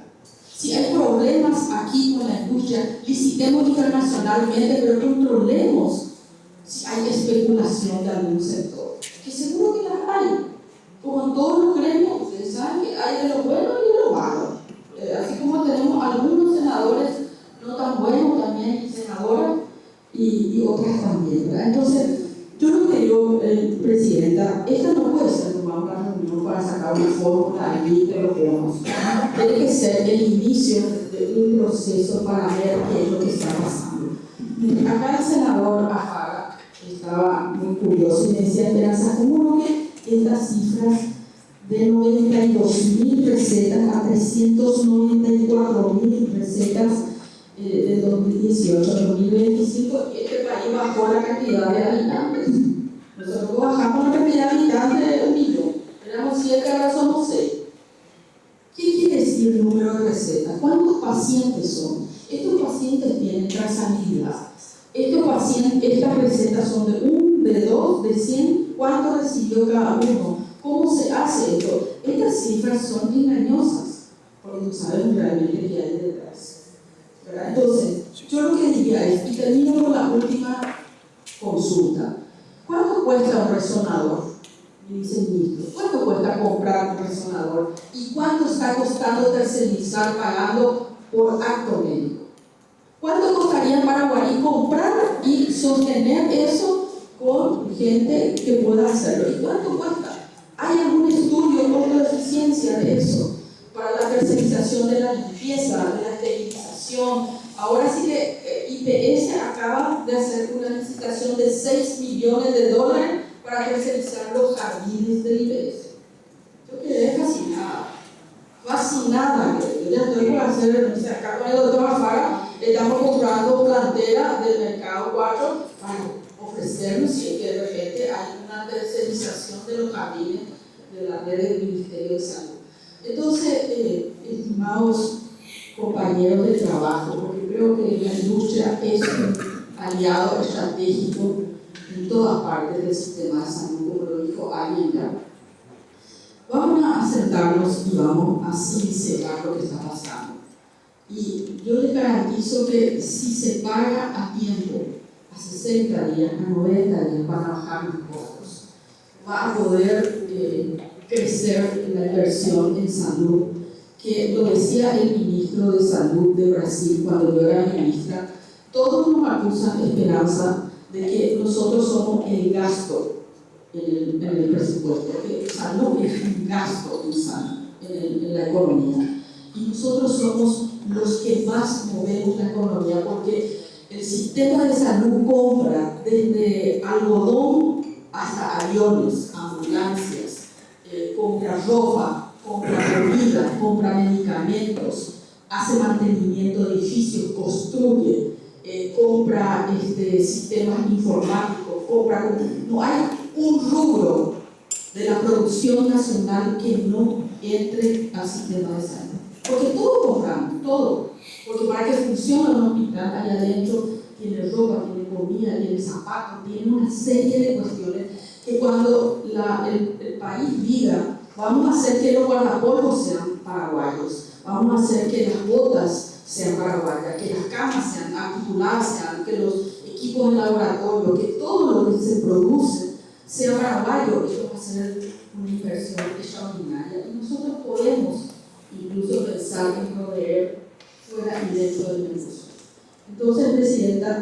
Si hay problemas aquí con la industria, licitemos internacionalmente, pero controlemos si hay especulación de algún sector, que seguro que las hay. Como en todos los gremios, ustedes saben que hay de lo bueno y de lo malo. Así como tenemos algunos senadores no tan buenos también, senadoras, y otras también, ¿verdad? Entonces, yo lo que digo, Presidenta, esta no puede ser una reunión para sacar una fórmula y de lo que vamos a hacer. Tiene que ser el inicio de un proceso para ver qué es lo que está pasando. Acá el senador Afaga estaba muy curioso y me decía cifras de 92.000 recetas a 394.000 recetas de 2018 a 2025, y este país bajó la cantidad de habitantes. Nosotros bajamos la cantidad de habitantes de 1 millón. Éramos 7, ahora somos 6. ¿Qué quiere decir el número de recetas? ¿Cuántos pacientes son? Estos pacientes tienen trazabilidad. Estas recetas son de 1, de 2, de 100. ¿Cuánto recibió cada uno? ¿Cómo se hace esto? Estas cifras son engañosas, porque no sabemos realmente qué hay detrás, ¿verdad? Entonces, yo lo que diría es, y termino con la última consulta. ¿Cuánto cuesta un resonador? Me dice el ministro. ¿Cuánto cuesta comprar un resonador? ¿Y cuánto está costando tercerizar pagando por acto médico? ¿Cuánto costaría en Paraguay comprar y sostener eso con gente que pueda hacerlo? ¿Y cuánto cuesta? ¿Hay algún estudio o eficiencia de eso? Para la tercerización de la limpieza, de la esterilización. Ahora sí que IPS acaba de hacer una licitación de $6 millones para tercerizar los jardines del IPS. Yo quedé fascinada. Yo ya estoy por hacer, acá con el doctor Afara, estamos comprando plantera del mercado 4 para ofrecernos, si es que de repente hay una tercerización de los jardines de la red del Ministerio de Salud. Entonces, estimados compañeros de trabajo, porque creo que la industria es un aliado estratégico en todas partes del sistema de salud, como lo dijo alguien ya. Vamos a sentarnos y vamos a sincerar lo que está pasando. Y yo les garantizo que si se paga a tiempo, a 60 días, a 90 días, van a bajar los costos. Va a poder crecer la inversión en salud, que lo decía el ministro de Salud de Brasil cuando yo era ministra. Todos nos acusan de esperanza de que nosotros somos el gasto en el presupuesto, que salud es un gasto en la economía. Y nosotros somos los que más movemos la economía, porque el sistema de salud compra desde algodón hasta aviones, ambulancias, compra ropa, compra comida, compra medicamentos, hace mantenimiento de edificios, construye, compra sistemas informáticos, no hay un rubro de la producción nacional que no entre al sistema de salud. Porque todo compramos, todo. Porque para que funcione un hospital, allá adentro tiene ropa, tiene comida, tiene zapatos, tiene una serie de cuestiones que cuando el país diga, vamos a hacer que los guardapolvos sean paraguayos, vamos a hacer que las botas sean paraguayas, que las camas sean articuladas, que los equipos de laboratorio, que todo lo que se produce sea paraguayo, eso va a ser una inversión extraordinaria. Y nosotros podemos incluso pensar en proveer fuera y dentro del negocio. Entonces, Presidenta,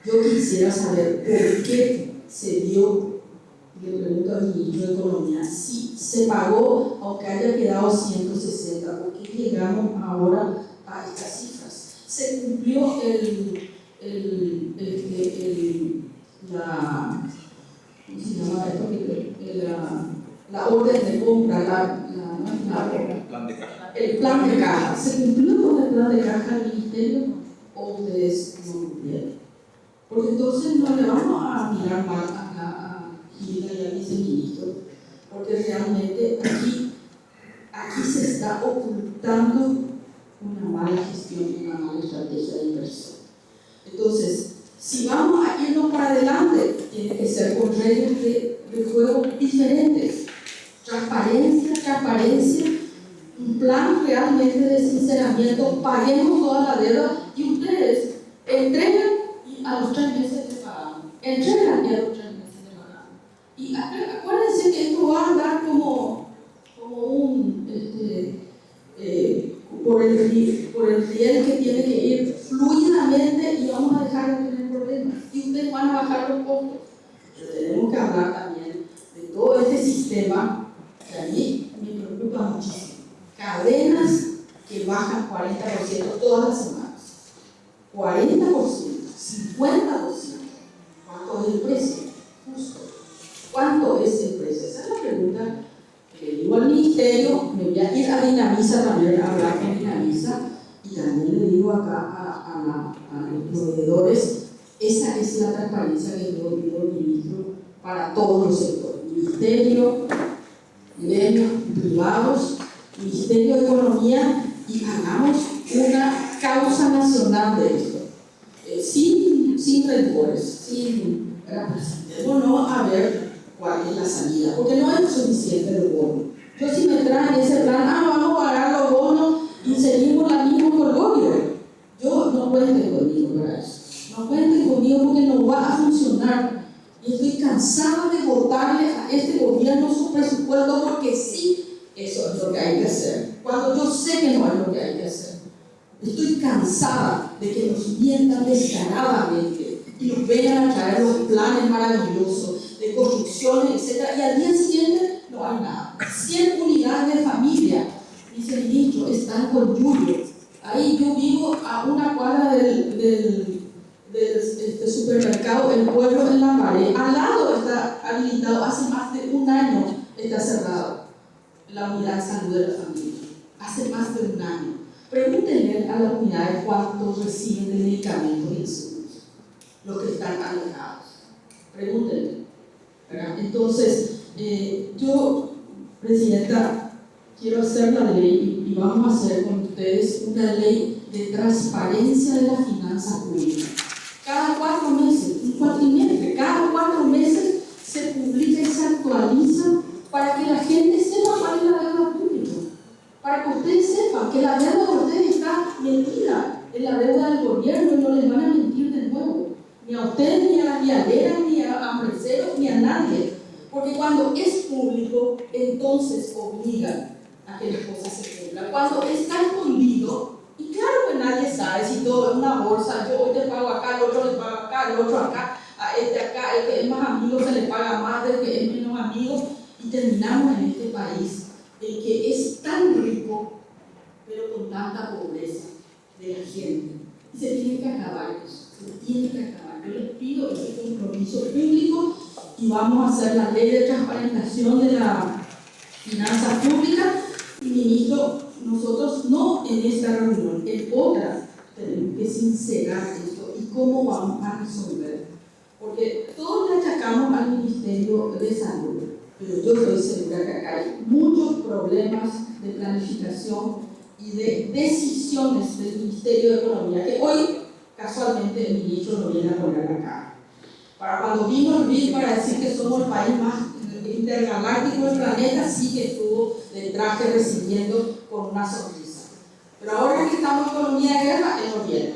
yo quisiera saber por qué se dio, le pregunto al ministro de Economía, si se pagó, aunque haya quedado 160, ¿por qué llegamos ahora a estas cifras? Se cumplió la orden de compra, el plan de caja. ¿Se cumplió con el plan de caja del Ministerio o ustedes no cumplieron? Porque entonces no le vamos a mirar mal a Gilda y al viceministro, porque realmente aquí se está ocultando una mala gestión y una mala estrategia de inversión. Entonces, si vamos a irnos para adelante, tiene que ser con reglas de juego diferentes. Transparencia, un plan realmente de sinceramiento, paguemos toda la deuda y ustedes entregan y a los 3 meses les pagamos. Entregan y a los 3 meses les pagamos. Y acuérdense que esto va a andar como un por el riel que tiene que ir fluidamente y vamos a dejar de tener problemas. Y ustedes van a bajar los costos. Pero tenemos que hablar también de todo este sistema que a mí me preocupa muchísimo. Cadenas que bajan 40% todas las semanas. 40%, 50%. ¿Cuánto es el precio? Justo. ¿Cuánto es el precio? Esa es la pregunta me voy a ir a Dinamiza también, a hablar con Dinamiza, y también le digo acá a los proveedores, esa es la transparencia que yo pido, ministro, para todos los sectores, ministerio, gremios privados, Ministerio de Economía, y hagamos una causa nacional de esto, sin rencores, sin no a ver cuál es la salida, porque no es suficiente el bono. Yo si me traen ese plan, vamos a pagar los bonos y seguimos la misma colgorio. Yo no cuenten conmigo para eso, no cuenten conmigo porque no va a funcionar. Y estoy cansada de votarle a este gobierno su presupuesto porque sí, eso es lo que hay que hacer, cuando yo sé que no es lo que hay que hacer. Estoy cansada de que nos mientan descaradamente y nos vengan a traer los planes maravillosos de construcciones, etc. Y al día siguiente no hay nada. 100 unidades de familia, dice el ministro, están con lluvia. Ahí yo vivo a una cuadra del supermercado El Pueblo en Lambaré. Al lado está habilitado, hace más de un año está cerrado la unidad de salud de la familia. Hace más de un año. Pregúntenle a las unidades cuántos reciben de medicamentos y insumos, los que están alejados. Pregúntenle. ¿Verdad? Entonces, yo, Presidenta, quiero hacer la ley y vamos a hacer con ustedes una ley de transparencia de las finanzas públicas. Cada 4 meses, un cuatrimestre, cada 4 meses se publica y se actualiza para que la gente sepa cuál es la deuda pública. Para que ustedes sepan que la deuda de ustedes está metida en la deuda del gobierno y no les van a mentir de nuevo. Ni a ustedes, ni a las vialeras, ni a empresarios, ni a nadie. Porque cuando es público, entonces obliga a que las cosas se cumplan. Cuando está escondido, y claro que nadie sabe si todo es una bolsa, yo hoy te pago acá, el otro le paga acá, el otro acá, a este acá, el que es más amigo se le paga más del que es menos amigo, y terminamos en este país, el que es tan rico, pero con tanta pobreza de la gente. Y se tiene que acabar eso, se tiene que acabar. Yo les pido este compromiso público y vamos a hacer la ley de transparentación de la finanza pública. Y ministro, nosotros no en esta reunión, en otras, tenemos que sincerar esto y cómo vamos a resolver. Porque todos le achacamos al Ministerio de Salud, pero yo estoy segura que acá hay muchos problemas de planificación y de decisiones del Ministerio de Economía, que hoy casualmente el ministro lo viene a poner acá. Para cuando vino el BID para decir que somos el país más intergaláctico del planeta, sí que estuvo de traje recibiendo con una sonrisa. Pero ahora que estamos en economía de guerra, él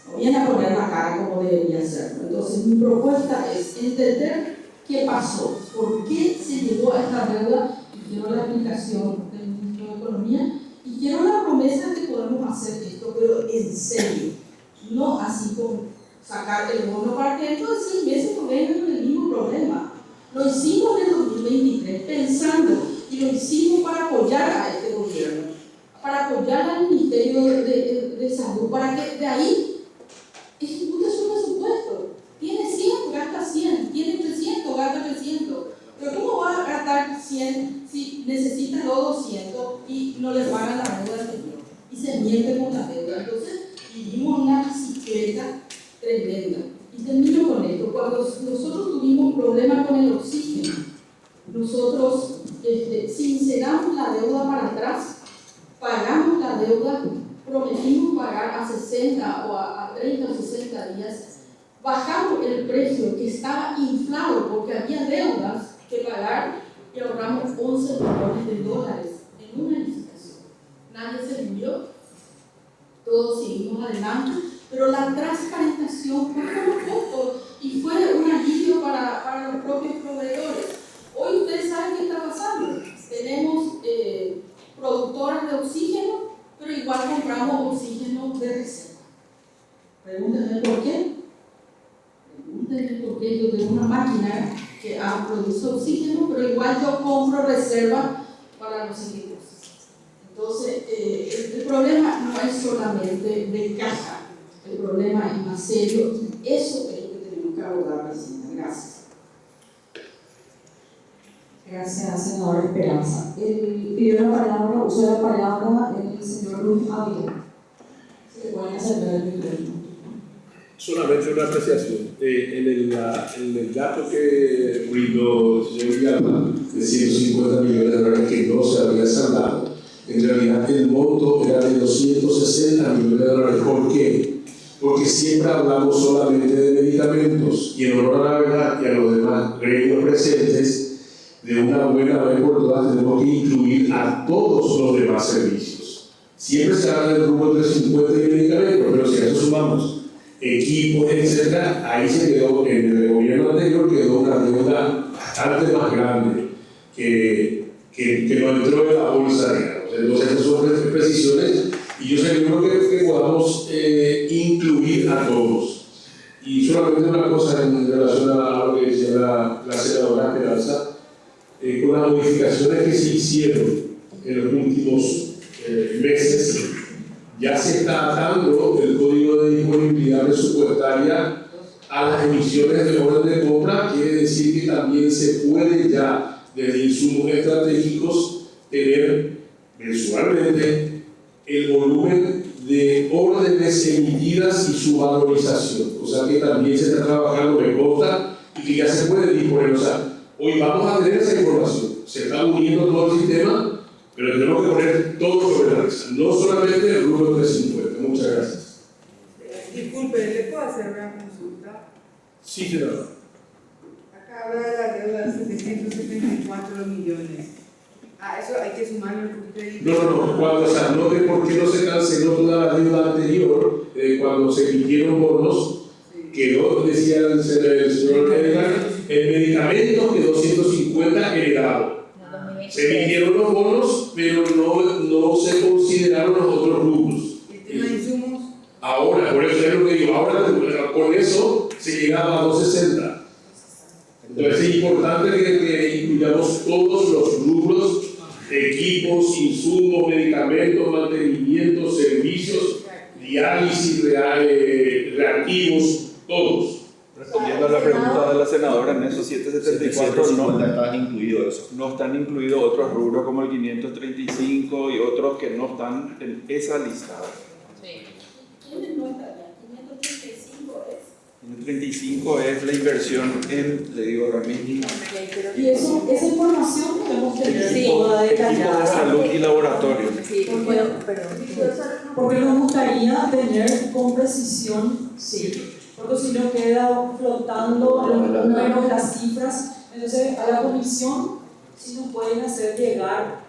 no viene a poner la cara como debería ser. Entonces mi propuesta es entender qué pasó, por qué se llegó a esta deuda, y quiero la explicación del ministro de Economía, y quiero la promesa de que podemos hacer esto, pero en serio, no así como sacar el bono para que dentro de 6 meses no vengan con el mismo problema. Lo hicimos en el 2023 pensando, y lo hicimos para apoyar a este gobierno, para apoyar al Ministerio de Salud, para que de ahí ejecute su presupuesto. Tiene 100, gasta 100, tiene 300, gasta 300. Pero ¿cómo va a gastar 100 si necesita los 200 y no le pagan la deuda anterior? Y se miente con la deuda. Entonces vivimos una bicicleta tremenda. Y termino con esto. Cuando nosotros tuvimos problemas con el oxígeno, nosotros sinceramos la deuda para atrás, pagamos la deuda, prometimos pagar a 60 o a 30 o 60 días, bajamos el precio que estaba inflado porque había deudas que pagar y ahorramos 11 millones de dólares en una licitación. Nadie se rindió, todos seguimos adelante, pero la transparentación fue con los costos y fue un alivio para los propios proveedores. Hoy ustedes saben qué está pasando. Tenemos productoras de oxígeno, pero igual compramos oxígeno de reserva. Pregúntenme por qué. Pregúntenme por qué. Yo tengo una máquina que produce oxígeno, pero igual yo compro reserva para no sé qué cosas. Entonces, el problema no es solamente de caja. El problema es más serio y eso es lo que tenemos que abordar, Presidenta. Gracias. Gracias, senadora Esperanza. Pidió la palabra, uso la palabra el señor Luis Ávila. Se le pueden hacer ver el micrófono. Solamente una apreciación. En el dato que brindó el señor Villalba de 150 millones de dólares que no se había saldado, en realidad el monto era de 260 millones de dólares. ¿Por qué? Porque siempre hablamos solamente de medicamentos y en honor a la verdad y a los demás gremios presentes, de una buena vez por todas tenemos que incluir a todos los demás servicios. Siempre se habla del grupo 350 y medicamentos, pero si a eso sumamos equipos, etc., ahí se quedó, en el gobierno anterior quedó una deuda bastante más grande que no entró en la bolsa, digamos. Entonces esas son precisiones y yo seguro que podamos incluir a todos. Y solamente una cosa en relación a lo que decía la senadora Esperanza, con las modificaciones que se hicieron en los últimos meses, ya se está atando el código de disponibilidad presupuestaria a las emisiones de orden de compra. Quiere decir que también se puede ya, desde insumos estratégicos, tener mensualmente el volumen de órdenes emitidas y su valorización. O sea que también se está trabajando, me consta, y que ya se puede disponer. O sea, hoy vamos a tener esa información. Se está uniendo todo el sistema, pero tenemos que poner todo sobre la mesa, no solamente el rubro 350. Muchas gracias. Disculpe, ¿le puedo hacer una consulta? Sí, senador. Acá habla de la deuda de 774 millones. Ah, eso hay que sumarle un poquito de dinero. No, cuando se anote por qué no se canceló toda la deuda anterior, cuando se emitieron bonos, quedó, decía el señor Edgar, el medicamento quedó 150 heredado. Se emitieron los bonos, pero no se consideraron los otros rubros. ¿El tema de insumos? Ahora, por eso es lo que digo, ahora con eso se llegaba a 260. Entonces es importante que incluyamos todos los rubros, equipos, insumos, medicamentos, mantenimiento, servicios, diálisis, reactivos, todos. Respondiendo a la pregunta de la senadora, en esos 774 no están incluidos otros rubros como el 535 y otros que no están en esa lista. ¿Quiénes no están? 535 es. 535 es la inversión en, le digo ahora mismo, Y eso, esa información podemos tener toda detallada. equipos de salud y laboratorio. Sí, porque nos gustaría tener con precisión, sí. Porque si no queda flotando los números, las cifras, entonces a la comisión sí nos pueden hacer llegar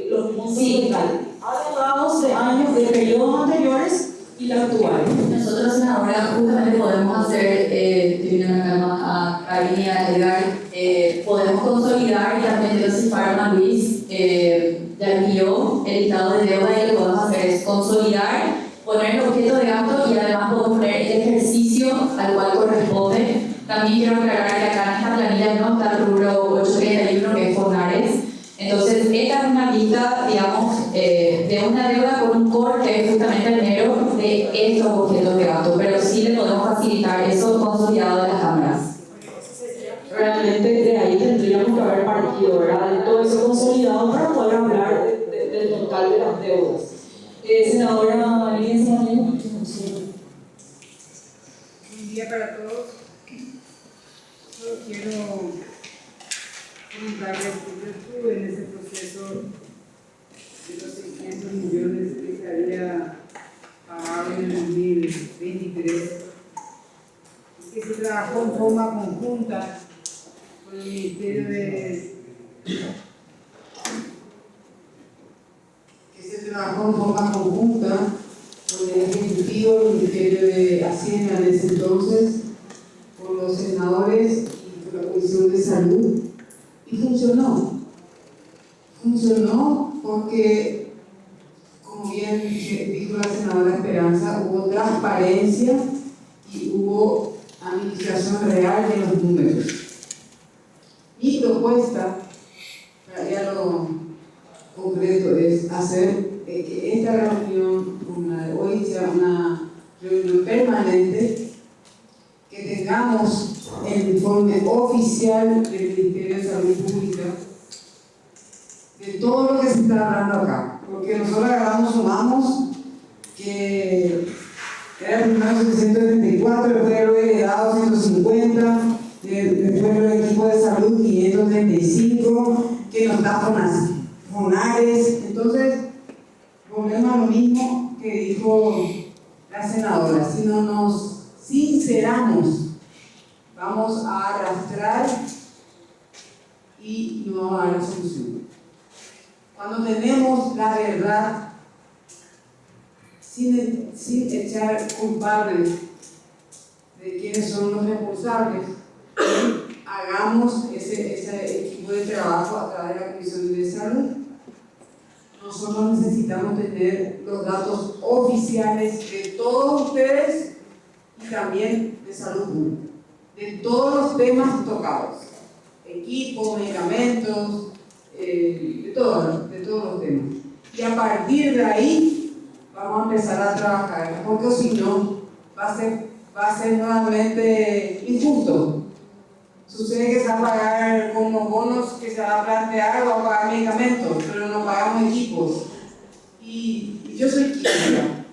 los montos totales, adeudados de años, de periodos anteriores y la actual. Nosotros ahora justamente podemos hacer, teniendo en calma a Karin y a Edgar, podemos consolidar y también Joseph Farma Luis ya envió el listado de deuda y lo que podemos hacer es consolidar, poner el objeto de gasto y además podemos poner el ejercicio al cual corresponde. También quiero aclarar que acá en esta planilla no está el rubro 831 que es Fonares. Entonces, esta es una lista, digamos, de una deuda con un corte justamente en enero de estos objetos de gasto, pero sí le podemos facilitar eso consolidado de las cámaras. Realmente de ahí tendríamos que haber partido, ¿verdad? De todo eso consolidado para poder hablar del total de las deudas. Senadora Elisa Moreno. Buen día para todos. Solo quiero comentarles que yo estuve en ese proceso de los 600 millones que se había pagado en el 2023 y que se trabajó en forma conjunta con el Ministerio de... con el Ejecutivo, el Ministerio de Hacienda en ese entonces, con los senadores y con la Comisión de Salud, y funcionó. Funcionó porque, como bien dijo la senadora Esperanza, hubo transparencia y hubo administración real de los números. Mi propuesta, para ya lo concreto, es hacer que esta reunión, como la de hoy, sea una reunión permanente, que tengamos el informe oficial del Ministerio de Salud Pública de todo lo que se está hablando acá. Porque nosotros agarramos, sumamos, que era primero 774, después lo he dado 150, después los equipos de salud 535, que nos da FONARES. Entonces, volvemos a lo mismo que dijo la senadora: si no nos sinceramos, vamos a arrastrar y no vamos a dar solución. Cuando tenemos la verdad, sin echar culpables de quiénes son los responsables, hagamos ese equipo de trabajo a través de la Comisión de Salud. Nosotros necesitamos tener los datos oficiales de todos ustedes y también de salud pública, de todos los temas tocados, equipos, medicamentos, de todos los temas. Y a partir de ahí vamos a empezar a trabajar, porque si no va a ser nuevamente injusto. Sucede que se va a pagar con los bonos que se va a plantear, va a pagar medicamentos, pero no pagamos equipos. Y yo soy química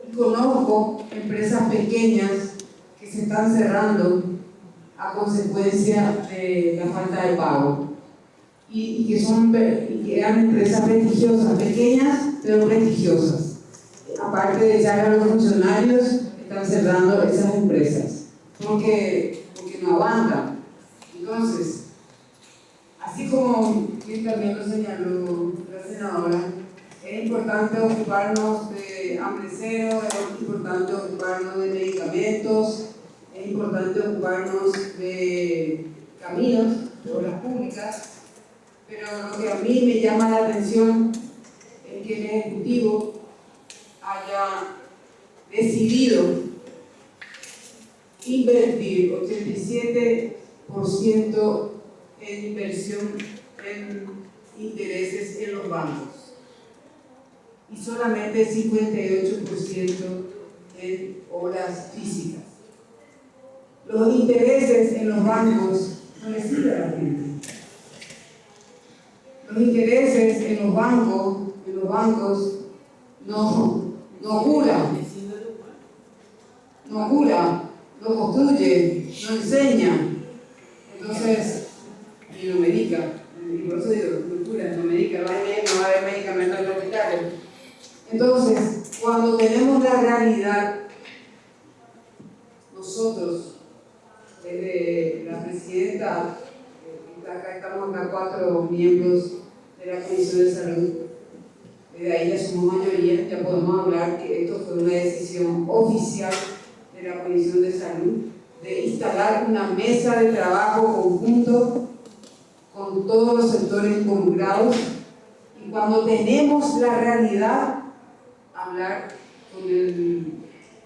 y conozco empresas pequeñas que se están cerrando a consecuencia de la falta de pago. Y que eran empresas prestigiosas, pequeñas pero prestigiosas. Aparte de echar a los funcionarios, están cerrando esas empresas porque no aguantan. Entonces, así como también lo señaló la senadora, es importante ocuparnos de hambre cero, es importante ocuparnos de medicamentos, es importante ocuparnos de caminos, de obras públicas, pero lo que a mí me llama la atención es que el Ejecutivo haya decidido invertir 87% en inversión en intereses en los bancos y solamente 58% en obras físicas. Los intereses en los bancos no les sirven a la gente. Los intereses en los bancos no curan, no construye, no enseña, entonces, y no medica, y por eso digo, no cura, no medica, no va a haber medicamentos en los hospitales. Entonces, cuando tenemos la realidad, nosotros, desde la presidenta, acá estamos 4 miembros de la Comisión de Salud, de ahí ya somos mayoría, ya podemos hablar que esto fue una decisión oficial de la Comisión de Salud, de instalar una mesa de trabajo conjunto con todos los sectores involucrados, y cuando tenemos la realidad, hablar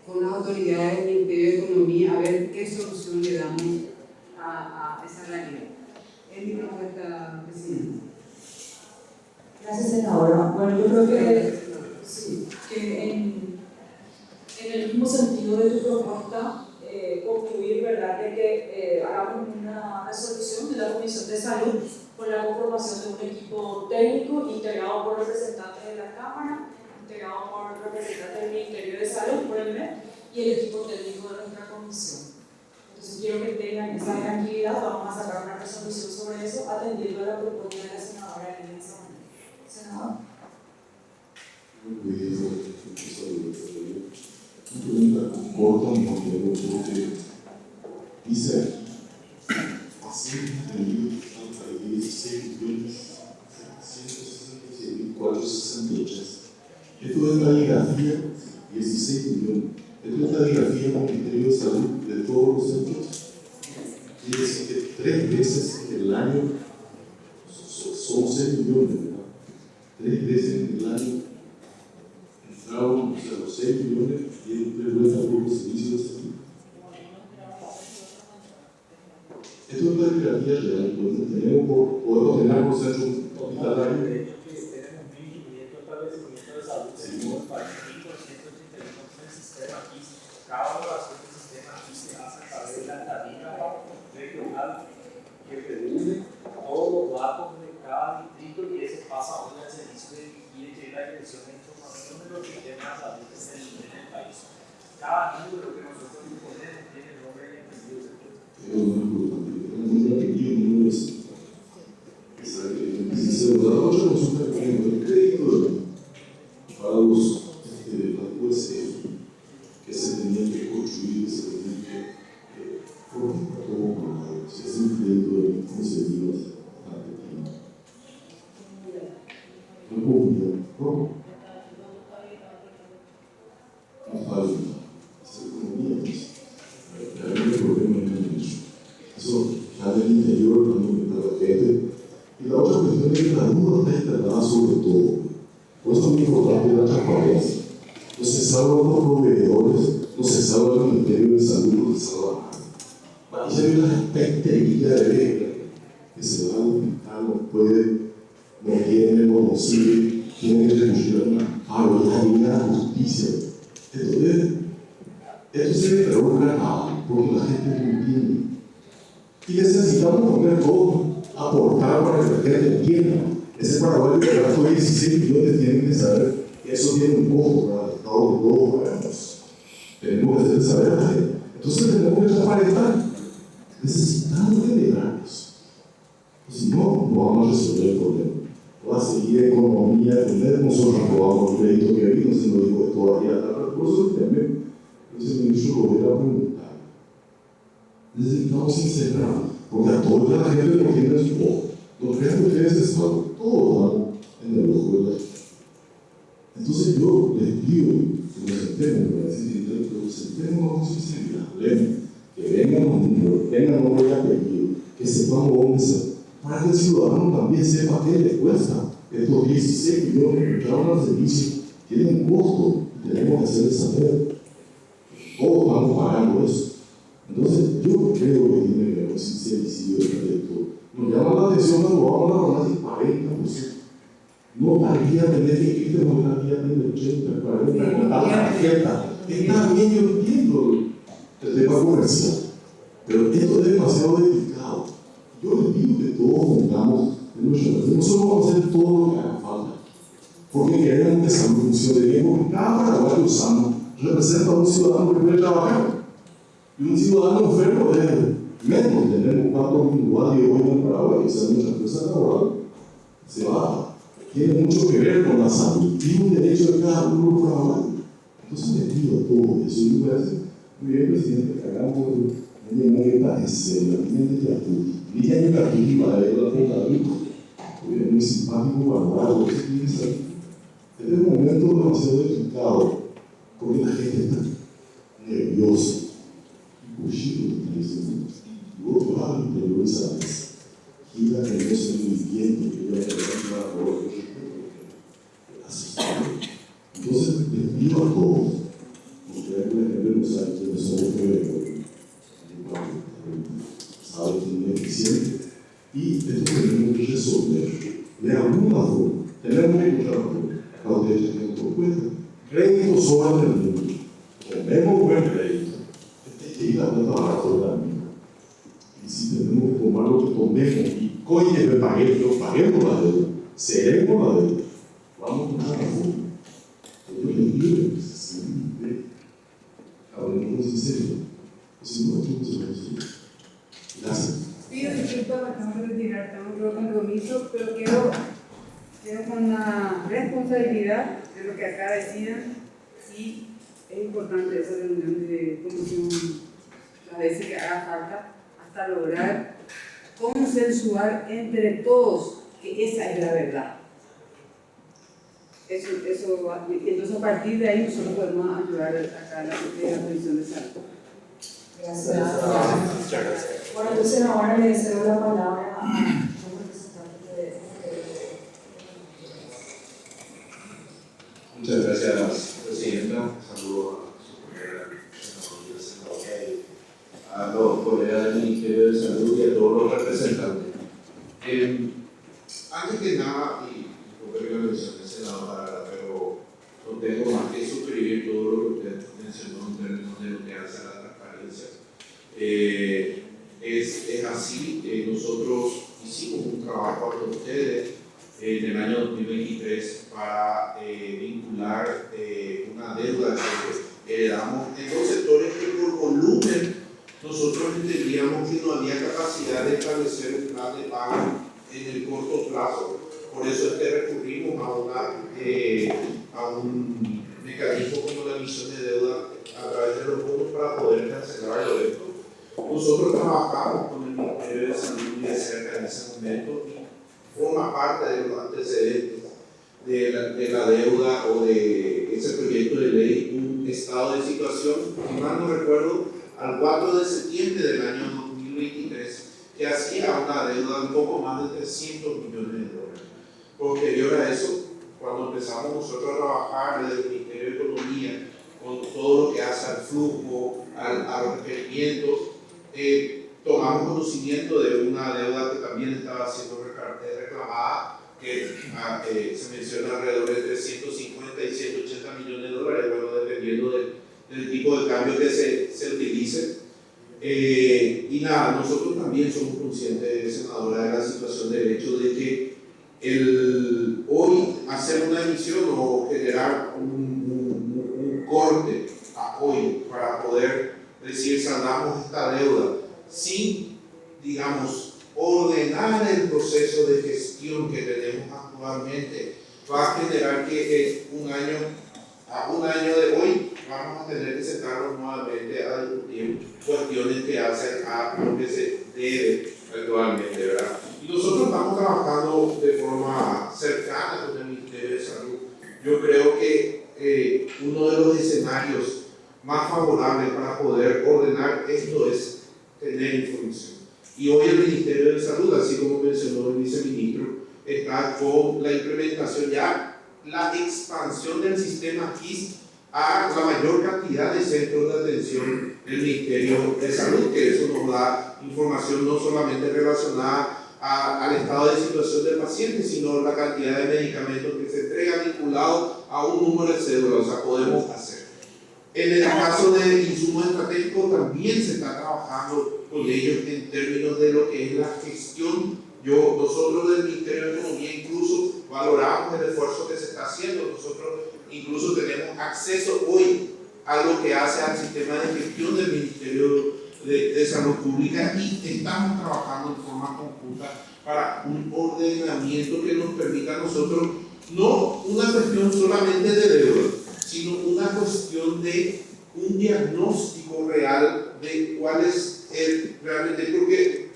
con las autoridades del Ministerio de Economía a ver qué solución le damos a esa realidad. Es mi propuesta, presidenta. Gracias, senadora. Bueno, yo creo que, sí, que en el mismo sentido de tu propuesta, concluir, ¿verdad?, de que hagamos una resolución de la Comisión de Salud con la conformación de un equipo técnico integrado por representantes de la Cámara, integrado por representantes del Ministerio de Salud, por el MEP, y el equipo técnico de nuestra comisión. Entonces quiero que tengan esa tranquilidad, vamos a sacar una resolución sobre eso, atendiendo a la propuesta de la senadora Elisa. Senador. Corto mi contenido porque dice así en el libro hay 16.766.463. Esto es la digrafía, 16 millones. Esto es la digrafía del Ministerio de Salud de todos los centros. Quiere decir que 3 veces en el año son 6 millones, ¿verdad? 3 veces en el año entraron, o sea, los 6 millones y el vuelta por los servicios de salud. Esto es la digrafía real, donde podemos tener los centros hospitalarios. Tenemos 1.500 establecimientos de salud, tenemos 1.482 en el sistema físico. Cada evaluación del sistema físico se hace a través de la tarifa regional que reúne todos los datos de cada distrito y ese usted quiere que la dirección de información de los sistemas saludes en el país. Cada número que nosotros disponemos tiene el nombre y el apellido. Se nos da mucha consulta con el crédito para los USF que se tenían que construir, se tenían que forjar todo, se hace un crédito concedido bastante tiempo. No confío, ¿cómo? No falta, se economía, hay un problema en eso. Eso ya del interior también está la gente. Y la otra cuestión es que la duda está instalada sobre todo. Por eso es muy importante la transparencia. No se salvan los proveedores, no se salva el Ministerio de Salud, no se salva nada. Ahí se ve una expectativa de regla que se va a aumentar, no puede, no tiene, no consigue, tiene que recurrir a una paulatina justicia. Entonces, esto se ve reorganizado porque la gente no entiende. Y necesitamos poner todo, aportar para que la gente entienda. Ese paraguayo que gastó 16 millones tiene que saber que eso tiene un costo para el Estado de todos pagamos. Tenemos que hacer saber a la gente. Entonces tenemos que transparentar. Necesitamos generarnos. Si no, no vamos a resolver el problema. Va a seguir economía, nosotros aprobamos el crédito que vino, se lo digo todavía a la cosa también. Entonces el ministro lo voy a preguntar. Necesitamos sincerar, porque a toda la gente lo tiene en su ojo. Los que ustedes están todos en el ojo de la gente. Entonces yo les pido que nos sentemos con sinceridad, que vengan los números, tengan nombre y apellido, que sepamos dónde se, para que el ciudadano también sepa qué le cuesta. Estos 16 millones que entraron al servicio tienen un costo y tenemos que hacerles saber. Todos estamos pagando eso. Entonces, yo creo que tiene que haber un sincericidio de proyecto. Nos llama la atención cuando vamos a la balanza y 40%. No habría tener que irte, no habría tener 80, 40, la tarjeta. Está bien, yo entiendo el tema comercial, pero esto es demasiado delicado. Yo les pido que todos pongamos en nuestra parte. Nosotros vamos a hacer todo lo que haga falta, porque queremos que salud funcione bien, porque cada paraguayo sano representa a un ciudadano que puede trabajar. Y un ciudadano enfermo es menos. Tenemos 4 individuales hoy en Paraguay, que sean nuestra empresa laboral, se va. Tiene mucho que ver con la salud. Tiene un derecho de cada uno de paraguayos. Entonces les pido todo eso. Y me parece muy bien, presidente, que hagamos muy parecido, la línea de Yatuti. Línea de Yatuti para ver la Fontavico. Es muy simpático guardado. Este es un momento demasiado delicado, porque la gente está nerviosa. Cuchillo de traición. Y vos vas al interior de esa mesa. Gira que no se muy bien, que yo le voy a por entonces, les pido a todos, ustedes por ejemplo no saben quiénes son ustedes, saben quién es eficiente, y esto tenemos que resolver de alguna forma. Tenemos que encontrar la forma. Acá ustedes tienen propuesta. Crédito sobre el mundo. Tomemos buen crédito. Y la plata barato de la misma. Y si tenemos que tomar lo que tomemos y coño, me pagué, yo paguemos la deuda, seremos la deuda. Vamos a buscar la forma. Yo les pido que se sienten, hablemos con sinceridad. Si no, esto no se va a resolver. Gracias. Pido disculpas, acabamos de retirar, tengo otro compromiso, pero quiero con la responsabilidad de lo que acá decidan, y es importante esa reunión de comisión las veces que haga falta, hasta lograr consensuar entre todos que esa es la verdad. Entonces a partir de ahí nosotros podemos ayudar acá a la Comisión de Salud. Gracias. Muchas gracias. Bueno, entonces ahora le cedo la palabra a los representantes de Muchas gracias, Presidenta. Saludos a su senadora, a los colegas del Ministerio de Salud y a todos los representantes. Antes que nada, y creo que lo mencioné, senadora, pero no tengo más que suscribir todo lo que usted mencionó en términos de lo que hace a la transparencia. Es así, nosotros hicimos un trabajo ante ustedes en el año 2023 para vincular una deuda que heredamos en dos sectores que por volumen nosotros entendíamos que no había capacidad de establecer un plan de pago en el corto plazo. Por eso es que recurrimos a un mecanismo como la emisión de deuda a través de los bonos para poder cancelar esto. Nosotros trabajamos con el Ministerio de Salud muy de cerca en ese momento y forma parte de los antecedentes de la deuda o de ese proyecto de ley, un estado de situación, si mal no recuerdo, al 4 de septiembre del año 2023, que hacía una deuda un poco más de 300 millones de dólares. Posterior a eso, cuando empezamos nosotros a trabajar desde el Ministerio de Economía, con todo lo que hace al flujo, a los requerimientos, tomamos conocimiento de una deuda que también estaba siendo reclamada, que se menciona alrededor de 350 y 180 millones de dólares, bueno, dependiendo del tipo de cambio que se utilice. Y nada, nosotros también somos conscientes, senadora, de la situación del hecho de que hoy hacer una emisión o generar un corte a hoy para poder decir saldamos esta deuda sin, digamos, ordenar el proceso de gestión que tenemos actualmente, va a generar que a un año de hoy vamos a tener que sentarnos nuevamente a discutir cuestiones que hacen a lo que se debe actualmente, ¿verdad? Y nosotros estamos trabajando de forma cercana con el Ministerio de Salud. Yo creo que uno de los escenarios más favorables para poder ordenar esto es tener información. Y hoy el Ministerio de Salud, así como mencionó el viceministro, está con la implementación ya, la expansión del sistema KISS a la mayor cantidad de centros de atención del Ministerio de Salud, que eso nos da información no solamente relacionada al estado de situación del paciente, sino la cantidad de medicamentos que se entregan vinculados a un número de cédulas, o sea, podemos hacer. En el caso de insumos estratégicos también se está trabajando con ellos en términos de lo que es la gestión. Nosotros del Ministerio de Economía incluso valoramos el esfuerzo que se está haciendo. Nosotros incluso tenemos acceso hoy a lo que hace al sistema de gestión del Ministerio de Salud Pública y estamos trabajando en forma conjunta para un ordenamiento que nos permita a nosotros, no una cuestión solamente de deuda, sino una cuestión de un diagnóstico real de cuál es realmente, porque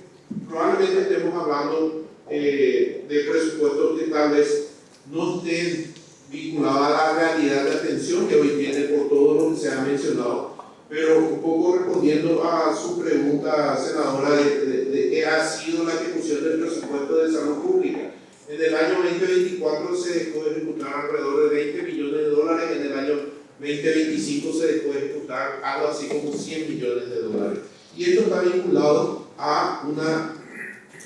probablemente estemos hablando de presupuestos que tal vez no estén vinculados a la realidad de atención que hoy tiene por todo lo que se ha mencionado, pero un poco respondiendo a su pregunta, senadora, de qué ha sido la ejecución del presupuesto de salud pública. En el año 2024 se dejó de ejecutar alrededor de 20 millones de dólares, en el año 2025 se dejó de ejecutar algo así como 100 millones de dólares. Y esto está vinculado a una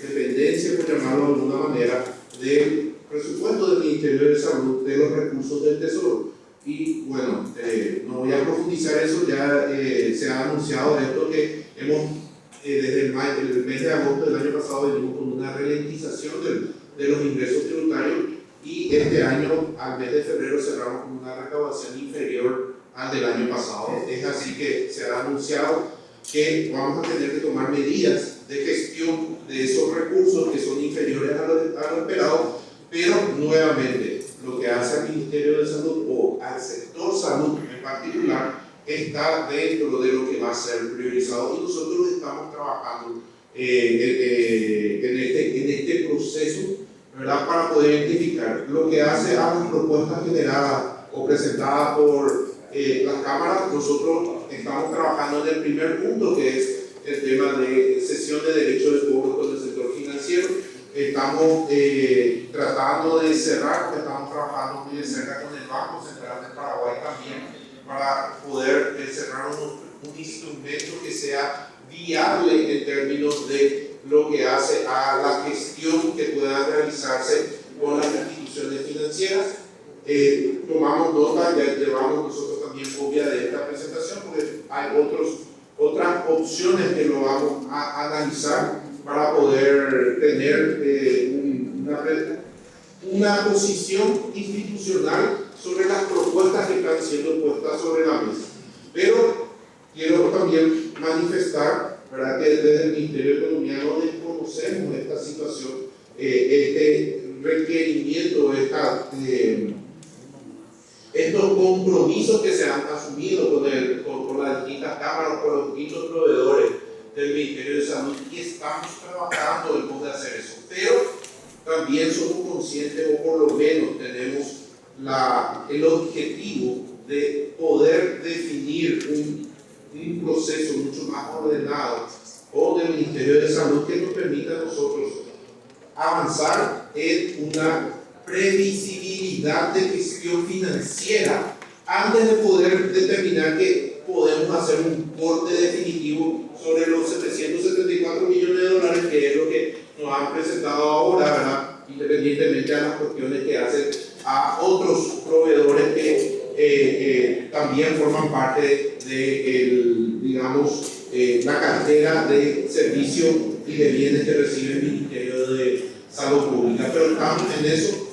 dependencia, por llamarlo de alguna manera, del presupuesto del Ministerio de Salud, de los recursos del Tesoro. Y bueno, no voy a profundizar eso, ya se ha anunciado esto que hemos, desde el mes de agosto del año pasado, venimos con una ralentización de los ingresos tributarios y este año, al mes de febrero, cerramos con una recaudación inferior al del año pasado. Es así que se ha anunciado que vamos a tener que tomar medidas de gestión de esos recursos que son inferiores a lo esperado, pero nuevamente lo que hace el Ministerio de Salud o al sector salud en particular está dentro de lo que va a ser priorizado y nosotros estamos trabajando en este proceso, ¿verdad? Para poder identificar lo que hace a las propuestas generadas o presentadas por las cámaras. Nosotros estamos trabajando en el primer punto, que es el tema de cesión de derechos de cobro con el sector financiero. Estamos tratando de cerrar, porque estamos trabajando muy de cerca con el Banco Central de Paraguay también, para poder cerrar un instrumento que sea viable en términos de lo que hace a la gestión que pueda realizarse con las instituciones financieras. Tomamos nota, ya llevamos nosotros también copia de esta presentación, porque hay otras opciones que lo vamos a analizar para poder tener una posición institucional sobre las propuestas que están siendo puestas sobre la mesa. Pero quiero también manifestar, ¿verdad?, que desde el Ministerio de Economía no desconocemos esta situación, este requerimiento, estos compromisos que se han asumido con las distintas cámaras, con los distintos proveedores del Ministerio de Salud, y estamos trabajando en pos de hacer eso. Pero también somos conscientes, o por lo menos tenemos el objetivo de poder definir un proceso mucho más ordenado o del Ministerio de Salud que nos permita a nosotros avanzar en una previsibilidad de gestión financiera antes de poder determinar que podemos hacer un corte definitivo sobre los 774 millones de dólares, que es lo que nos han presentado ahora, ¿verdad?, independientemente de las cuestiones que hacen a otros proveedores que también forman parte de, digamos, la cartera de servicios y de bienes que recibe el Ministerio de Salud Pública. Pero estamos en eso,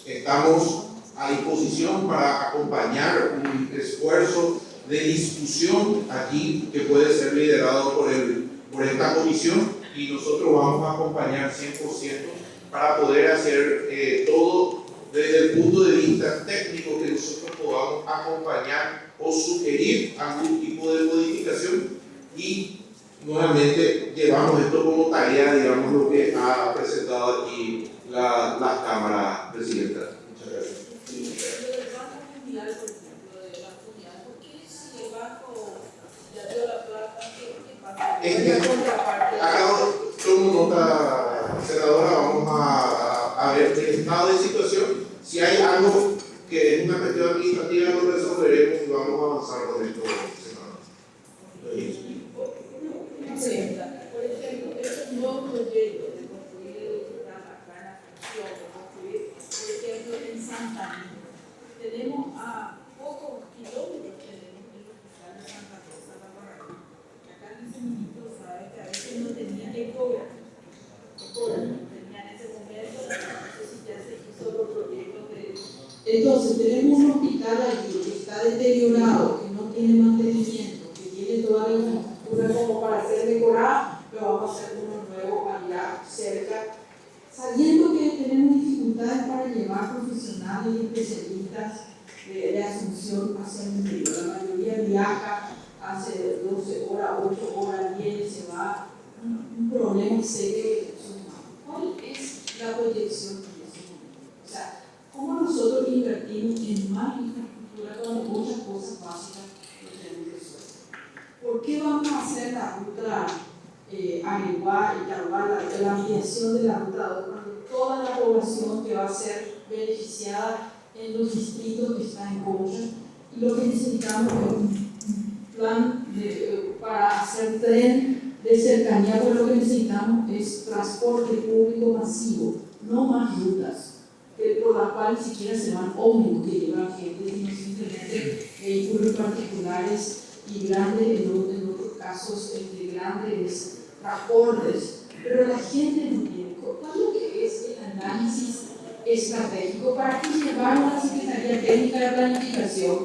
estamos a disposición para acompañar un esfuerzo de discusión aquí que puede ser liderado por esta comisión, y nosotros vamos a acompañar 100% para poder hacer todo desde el punto de vista técnico, que nosotros podamos acompañar o sugerir algún tipo de modificación, y nuevamente llevamos esto como tarea, digamos, lo que ha presentado aquí la Cámara, Presidenta. Muchas gracias. Acá tomo nota, senadora, vamos a ver el estado de situación. Si hay algo que es una cuestión administrativa, lo resolveremos y vamos a avanzar con esto, senadora. Presidenta, por ejemplo, estos nuevos proyectos de construir una función, de construir, por ejemplo, en Santa Ana, tenemos a pocos kilómetros del hospital de Santa Rosa, la Paraná. Acá el viceministro sabe que a veces no tenían que cobrar, tenían ese momento, no sé si ya se hizo los proyectos de... Entonces, tenemos un hospital allí que está deteriorado, que no tiene mantenimiento, que tiene toda la infraestructura como para ser mejorada, pero vamos a hacer uno nuevo allá cerca, sabiendo que tenemos dificultades para llevar profesionales y especialistas de Asunción hacia el interior. La mayoría viaja, hace 12 horas, 8 horas, viene, se va, un problema serio. ¿Cuál es la proyección de eso? O sea, ¿cómo nosotros invertimos en más infraestructura cuando muchas cosas básicas no tenemos resueltas? ¿Por qué vamos a hacer la ruta Areguá y Caruá, la ampliación de la ruta 2, cuando toda la población que va a ser beneficiada en los distritos que están en contra? Y lo que necesitamos es un plan para hacer tren de cercanía, porque lo que necesitamos es transporte público masivo, no más rutas por las cuales ni siquiera se van ómnibus que llevan gente, sino simplemente vehículos particulares y grandes, en otros casos, grandes transportes. Pero la gente no tiene. ¿Cuál es lo que es el análisis estratégico? ¿Para qué llevar a la Secretaría Técnica de Planificación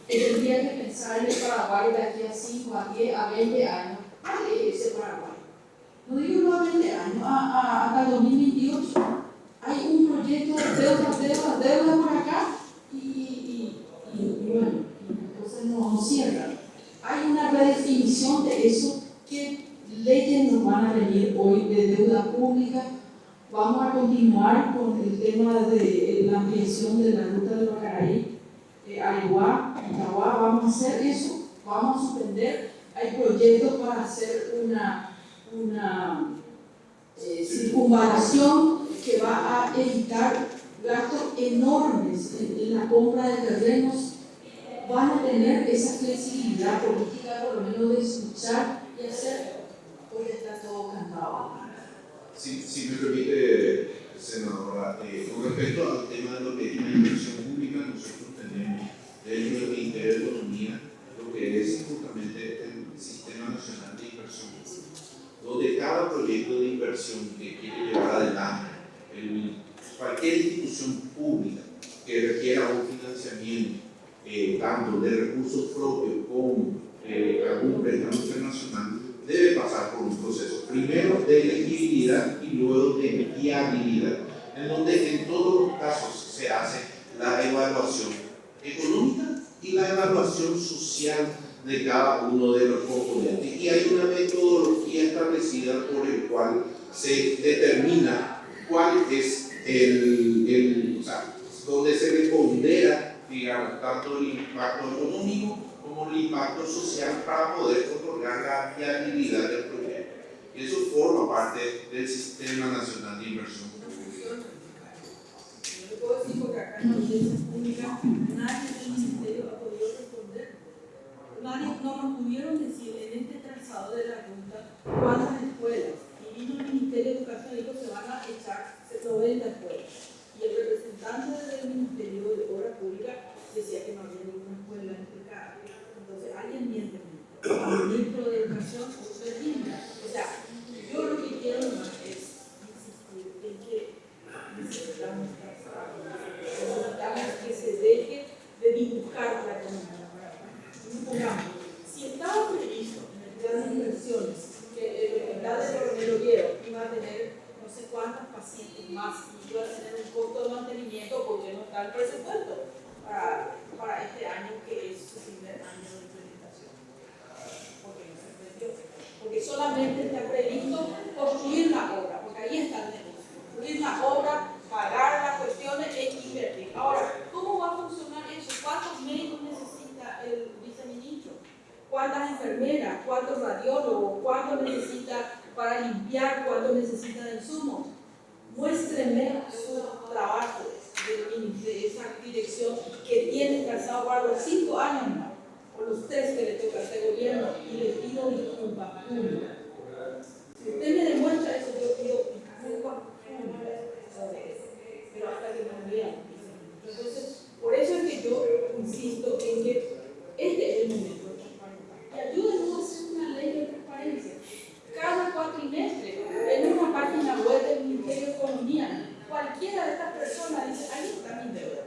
que tendría que pensar en el Paraguay de aquí a 5, a 10, a 20 años? ¿Cuál es ese Paraguay? No digo no a 20 años, hasta 2028. Hay un proyecto de deuda por acá y bueno, entonces no cierra. Hay una redefinición de eso. ¿Qué leyes nos van a venir hoy de deuda pública? Vamos a continuar con el tema de la ampliación de la ruta de Bacaraí, Areguá, Itaguá. Vamos a hacer eso, vamos a suspender. Hay proyectos para hacer una circunvalación que va a evitar gastos enormes en la compra de terrenos. Van a tener esa flexibilidad política, por lo menos de escuchar y hacer. Hoy está todo cantado. Si me permite, senadora, con respecto al tema de lo que es la inversión pública, nosotros tenemos dentro del Ministerio de Economía lo que es justamente el Sistema Nacional de Inversión, donde cada proyecto de inversión que quiere llevar adelante el cualquier institución pública que requiera un financiamiento, tanto de recursos propios como algún préstamo internacional, debe pasar por un proceso, primero de elegibilidad y luego de viabilidad, en donde en todos los casos se hace la evaluación económica y la evaluación social de cada uno de los componentes. Y hay una metodología establecida por el cual se determina cuál es o sea, donde se le pondera, digamos, tanto el impacto económico como el impacto social para poder otorgar la viabilidad del proyecto. Y eso forma parte del Sistema Nacional de Inversión Pública. Yo puedo decir porque acá en la audiencia pública nadie del ministerio ha podido responder. Nadie no nos pudieron decir en este trazado de la ruta cuántas escuelas. Y vino el Ministerio de Educación y dijo se van a echar 90 escuelas. Y el representante del Ministerio de Obras Públicas decía que no había ninguna escuela implicada. Entonces alguien miente. El ministro de Educación usted mismo. O sea, yo lo que quiero más es insistir en que necesitamos que se deje de dibujar la economía para acá. Si estaba previsto en el plan de inversiones que el plan de Hormiguero iba a tener no sé cuántas pacientes más y iba a tener un costo de mantenimiento, porque no está el presupuesto para este año que es su primer año de implementación. Porque no se entendió. Porque solamente está previsto construir la obra, porque ahí está el negocio. Construir la obra, pagar las cuestiones e invertir. Ahora, ¿cómo va a funcionar eso? ¿Cuántos médicos necesita el viceministro? ¿Cuántas enfermeras? ¿Cuántos radiólogos? ¿Cuánto necesita para limpiar? ¿Cuánto necesita de insumos? Muéstrenme su trabajo de esa dirección que tiene trazado para los 5 años más, o los 3 que le toca a este gobierno, y le pido disculpas públicas. Si usted me demuestra eso, yo pido disculpas públicas sobre eso, pero hasta que me vean. Entonces, por eso es que yo insisto en que este es el momento de transparentar. Y ayúdenos a hacer una ley de transparencia. Cada cuatrimestre, en una página web del Ministerio de Economía, cualquiera de estas personas dice, ahí está mi deuda.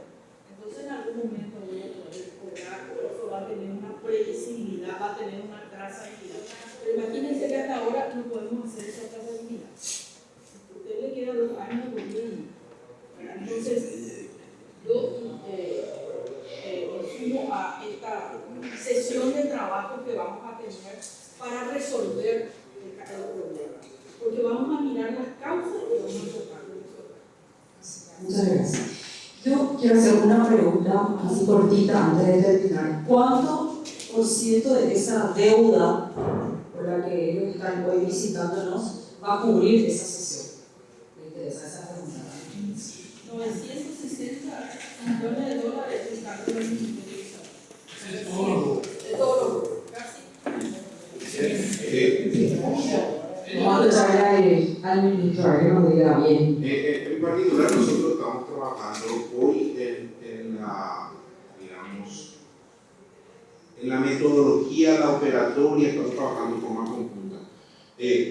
Entonces en algún momento voy a poder cobrar, eso va a tener una previsibilidad, va a tener una trazabilidad. Pero imagínense que hasta ahora no podemos hacer esa trazabilidad. Usted le queda 2 años de gobierno. Entonces, yo insumo a esta sesión de trabajo que vamos a tener para resolver el problema. Porque vamos a mirar las causas y vamos a tratar de resolver. Muchas gracias. Yo quiero hacer una pregunta así cortita antes de terminar. ¿Cuánto por ciento de esa deuda por la que ellos están hoy visitándonos va a cubrir esa sesión? ¿Me interesa esa pregunta? 960 millones de dólares están en el Ministerio de todo. De todo, casi. Vamos a escucharle al ministro para que nos diga bien. En particular, nosotros estamos trabajando hoy en la metodología, la operatoria, estamos trabajando de forma conjunta.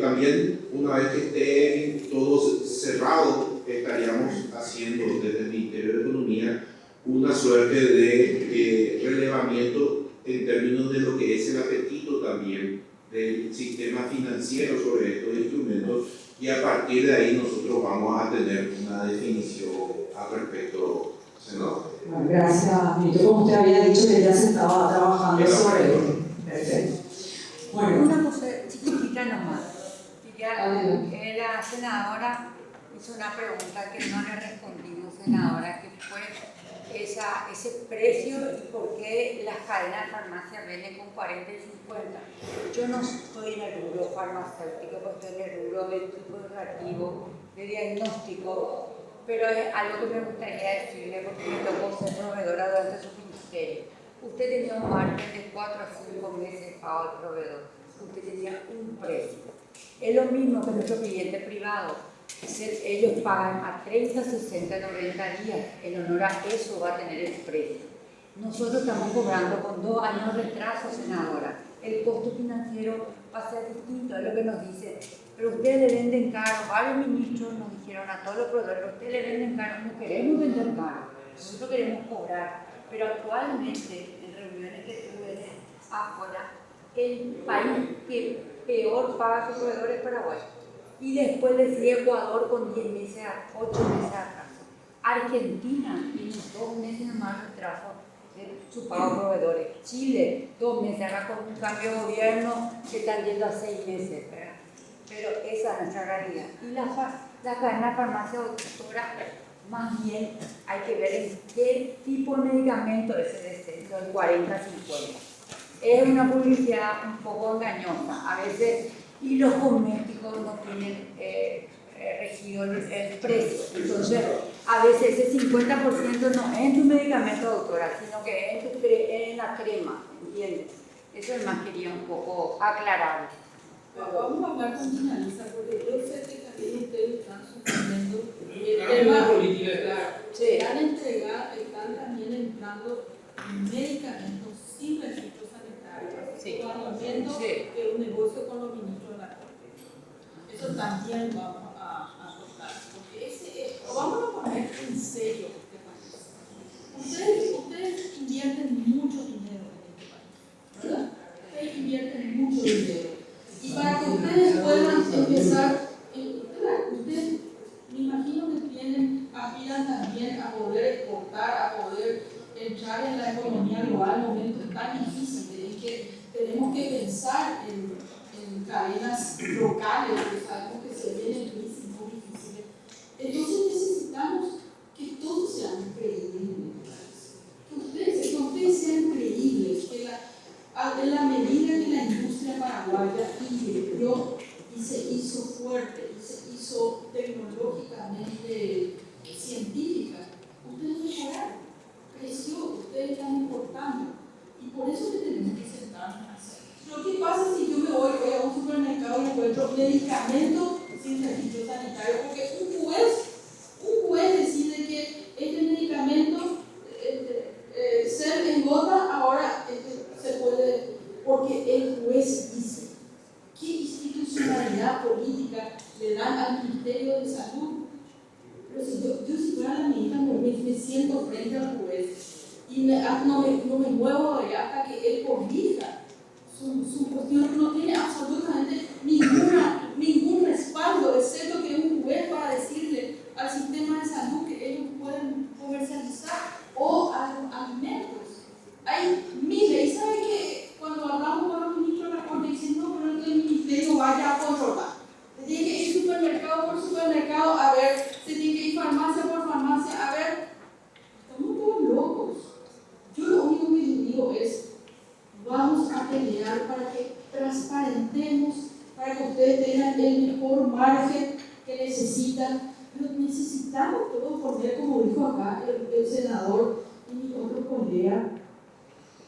También, una vez que esté todo cerrado, estaríamos haciendo desde el Ministerio de Economía una suerte de relevamiento en términos de lo que es el apetito también del sistema financiero sobre estos instrumentos, y a partir de ahí nosotros vamos a tener una definición al respecto, senador. Bueno, gracias, ministro. Como usted había dicho que ya se estaba trabajando sobre esto. Perfecto. Bueno. Una cosa chiquitita nomás. La senadora hizo una pregunta que no le respondimos, senadora, que fue ese precio y por qué las cadenas de farmacia venden con 40 y 50. Yo no estoy en el rubro farmacéutico, pues estoy en el rubro del tipo educativo, de diagnóstico, pero es algo que me gustaría decirle porque me tocó ser proveedora durante su ministerio. Usted tenía un margen de 4 a 5 meses pago al proveedor. Usted tenía un precio. Es lo mismo que nuestro cliente privado. Ellos pagan a 30, 60, 90 días. En honor a eso va a tener el precio. Nosotros estamos cobrando con 2 años de retraso, senadora. El costo financiero va a ser distinto. Es lo que nos dice pero ustedes le venden caro. Varios ministros nos dijeron a todos los proveedores, ustedes le venden caro, no queremos vender caro, nosotros queremos cobrar. Pero actualmente, en reuniones que tuve afuera, el país que peor paga a sus proveedores es Paraguay. Y después le sigue Ecuador con 10 meses, 8 meses atrás. Argentina tiene 2 meses nomás de retraso de su pago a proveedores. Chile, 2 meses, ahora con un cambio de gobierno que están yendo a 6 meses, ¿verdad? Pero esa es nuestra realidad. Y la cadena farmacia doctora, más bien hay que ver en qué tipo de medicamento es el descenso del 40-50. Es una publicidad un poco engañosa. A veces, y los cosméticos no tienen regido el precio. Entonces, a veces ese 50% no es en tu medicamento, doctora, sino que es en la crema, ¿entiendes? Eso es más quería un poco aclarar. Vamos a hablar con Dinalisa, porque yo sé que también ustedes están sufriendo el tema política. Están también entrando medicamentos sin registro sanitario, viendo que es un negocio con los ministros de la Corte. Eso también vamos a tocar, porque vamos a poner en serio este país. Ustedes invierten mucho dinero en este país, ¿verdad? Ustedes invierten mucho dinero. Y para que ustedes puedan empezar, ustedes me imagino que aspiran también a poder exportar, a poder entrar en la economía global en momentos tan difíciles, en que tenemos que pensar en cadenas locales, que sabemos que se vienen crisis muy difíciles. Entonces necesitamos que todos sean creíbles, que ustedes sean creíbles, que en la medida que la industria paraguaya invirtió y se hizo fuerte, y se hizo tecnológicamente científica, ustedes mejoraron, creció, ustedes están importando. Y por eso que tenemos que sentarnos a hacer. Lo que pasa si yo me voy a un supermercado y encuentro medicamentos sin registro sanitario, porque un juez decide que este medicamento ser en gota ahora se puede, porque el juez dice. ¿Qué institucionalidad política le dan al Ministerio de Salud? Pero si yo si fuera la ministra me siento frente al juez y no me muevo de allá hasta que él corrija su cuestión, no tiene absolutamente ningún respaldo, excepto que un juez para decirle al sistema de salud que ellos pueden comercializar o alimentos. Hay miles, y ¿sabe que cuando hablamos con los ministros de la Corte dicen no, pero que el ministerio vaya a controlar? Se tiene que ir supermercado por supermercado a ver, se tiene que ir farmacia por farmacia a ver. Estamos todos locos. Yo lo único que les digo es, vamos a pelear para que transparentemos, para que ustedes tengan el mejor margen que necesitan, pero necesitamos todos poner, como dijo acá el senador y mi otro colega,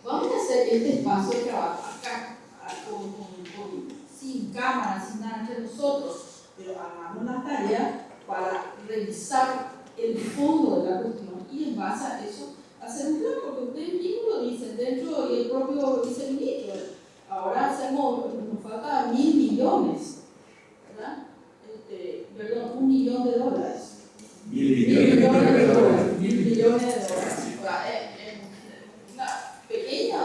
vamos a hacer este espacio de trabajo acá, sin cámaras, sin nada entre nosotros, pero hagamos la tarea para revisar el fondo de la cuestión y en base a eso hacer un plan, porque ustedes mismos lo dicen dentro y el propio viceministro. Ahora nos falta 1.000 millones, ¿verdad? Perdón, $1 millón. 1.000 millones de dólares. 1.000 millones de dólares.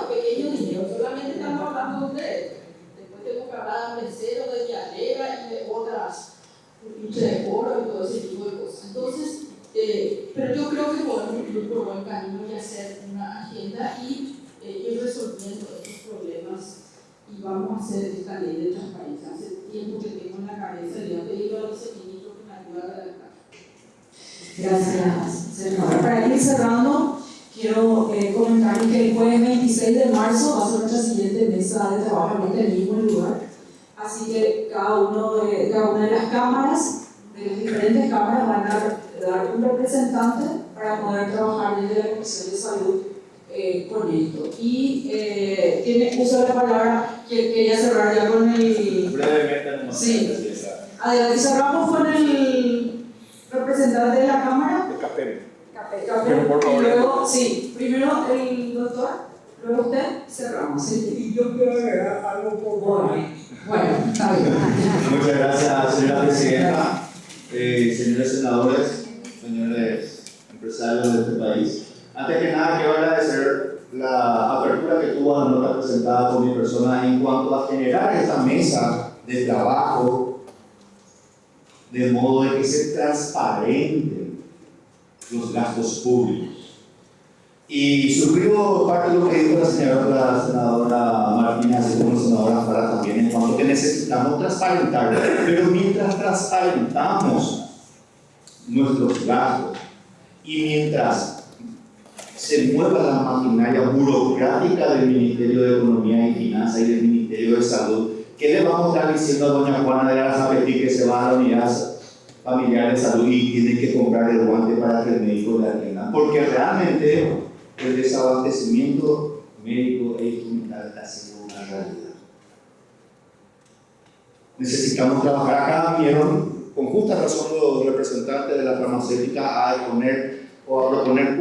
Pequeño dinero, solamente estamos hablando de ustedes. Después tengo que hablar de mesero, de llanera y de otras, de oro y todo ese tipo de cosas. Entonces, pero yo creo que podemos ir por buen camino y hacer una agenda y ir resolviendo estos problemas. Y vamos a hacer esta ley de transparencia. Hace tiempo que tengo en la cabeza y le he pedido al viceministro que me ayude a redactar. Gracias, senadora. Para ir cerrando, quiero comentarles que el jueves 26 de marzo va a ser nuestra siguiente mesa de trabajo en este mismo lugar. Así que cada una de las cámaras, de las diferentes cámaras, van a dar un representante para poder trabajar desde la Comisión de Salud con esto. Y uso la palabra que quería cerrar ya con el... Brevemente, nomás. Sí. Adelante, cerramos con el representante de la Cámara. De CAPEM. Y luego, sí, primero el doctor, Luego usted cerramos. ¿Sí? Y yo quiero agregar algo por ahí. Bueno, está bien. Muchas gracias, señora presidenta. Señores senadores, señores empresarios de este país. Antes que nada, quiero agradecer la apertura que tuvo la nota presentada por mi persona en cuanto a generar esta mesa de trabajo de modo de que se transparenten los gastos públicos. Y suscribo parte de lo que dijo la senadora Martínez, así como la senadora Fara también, en cuanto que necesitamos transparentar. Pero mientras transparentamos nuestros gastos y mientras se mueva la maquinaria burocrática del Ministerio de Economía y Finanzas y del Ministerio de Salud, ¿qué le vamos a estar diciendo a doña Juana de Arazapetí que se va a la unidad familiar de salud y tiene que comprar el guante para que el médico le atienda? Porque realmente el desabastecimiento médico e instrumental está siendo una realidad. Necesitamos trabajar. Acá vinieron con justa razón los representantes de la farmacéutica a exponer o a proponer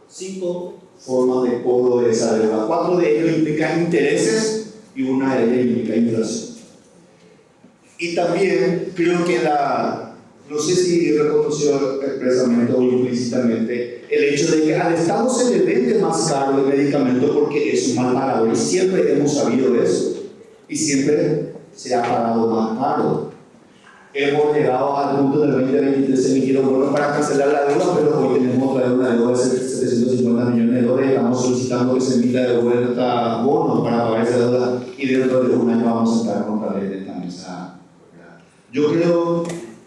5 formas de cobro de esa deuda. 4 de ellos implican intereses y una de ellas implica inflación. Y también creo que no sé si reconoció expresamente o implícitamente el hecho de que al Estado se le vende más caro el medicamento porque es un mal pagador, y siempre hemos sabido eso y siempre se ha pagado más caro. Hemos llegado al punto del 2023, se emitieron bonos para cancelar la deuda, pero hoy tenemos otra deuda de 750 millones de dólares. Estamos solicitando que se emita de vuelta bonos para pagar esa deuda y dentro de un año vamos a estar otra vez en esta mesa. Yo creo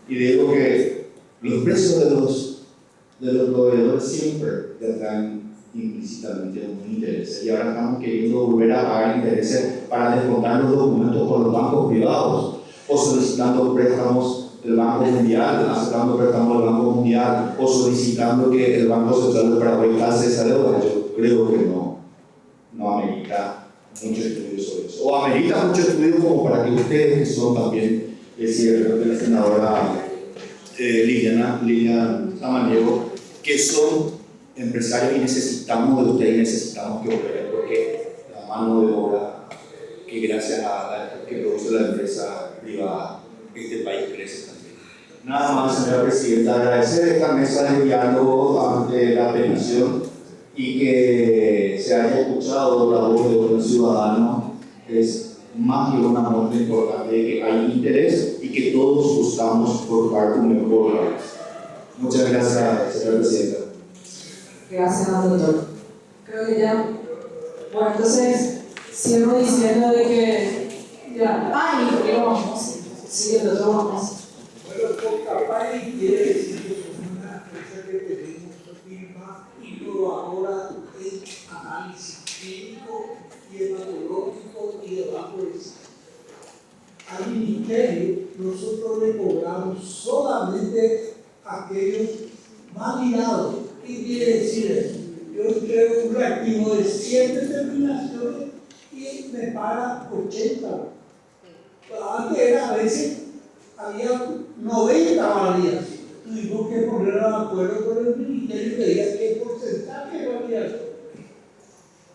y digo que los precios de los proveedores siempre tendrán implícitamente un interés, y ahora estamos queriendo volver a pagar intereses para descontar los documentos por los bancos privados o solicitando préstamos del Banco Mundial, aceptando préstamos del Banco Mundial o solicitando que el Banco Central de Paraguay pase esa deuda. Yo creo que no amerita mucho estudio sobre eso, o amerita mucho estudio como para que ustedes, que son también, creo que la senadora Liliana Samaniego, que son empresarios y necesitamos de ustedes y necesitamos que operen, porque la mano de obra que gracias a la que produce la empresa privada, este país crece también. Nada más, señora presidenta, agradecer esta mesa de diálogo ante la petición y que se haya escuchado la voz de otros ciudadanos. Es más que una muestra importante de que hay interés y que todos buscamos formar un mejor país. Muchas gracias, señora presidenta. Gracias, doctor. Creo que ya. Bueno, entonces cierro diciendo de que ya. ¡Ay! ¿Por vamos? Sí, el otro vamos. Bueno, por capaz quiere decir que somos una empresa que tenemos firma innovadora en análisis clínico y hematológico y de bajo riesgo. Al ministerio nosotros le cobramos solamente aquellos validados. ¿Qué quiere decir eso? Yo entrego un reactivo de 7 terminaciones y me paga 80. Antes era, a veces había 90 validaciones. Tuvimos que poner de acuerdo con el ministerio que diga qué porcentaje de validación.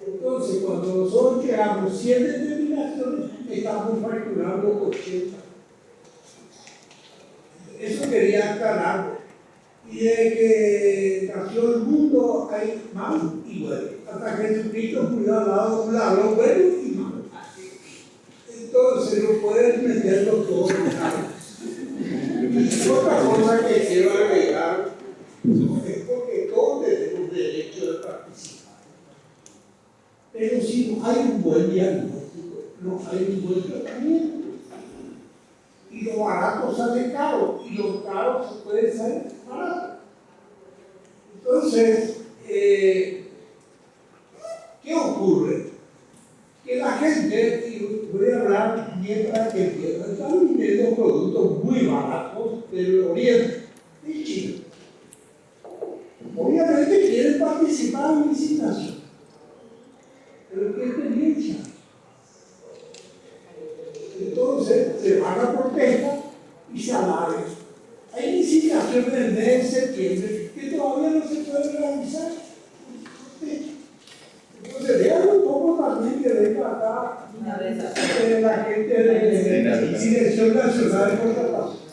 Entonces, cuando nosotros llegamos 7 terminaciones, estamos facturando 80. Eso quería aclarar. Y desde que nació el mundo hay malo y bueno. Hasta que Jesucristo murió al lado de un ladrón bueno y malo. Entonces, no pueden meterlo todo en la otra cosa que quiero agregar es porque todos tenemos derecho de participar. Pero si no hay un buen diagnóstico, no hay un buen tratamiento. Y lo barato sale caro, y lo caro se puede salir barato. Entonces, ¿qué ocurre? Que la gente, y voy a hablar mientras que entiendo, están vendiendo productos muy baratos del Oriente, de China. Obviamente quieren participar en licitación. Pero ¿qué experiencia? Entonces se van a protesta y se alarga. Hay licitaciones del mes de septiembre que todavía no se pueden realizar. Entonces, vean que venga acá la gente de Dirección Nacional de Contratación.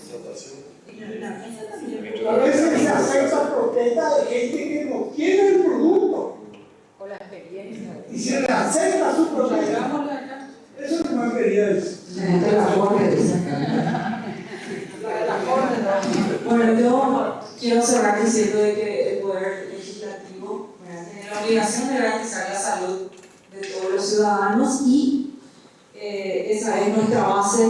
A veces se acepta protesta de gente que no quiere el producto. O la experiencia. Y se le acepta su protesta. Eso es lo que más quería decir. Bueno, yo quiero cerrar diciendo de que el Poder Legislativo tiene la obligación de garantizar la salud de todos los ciudadanos y esa es nuestra base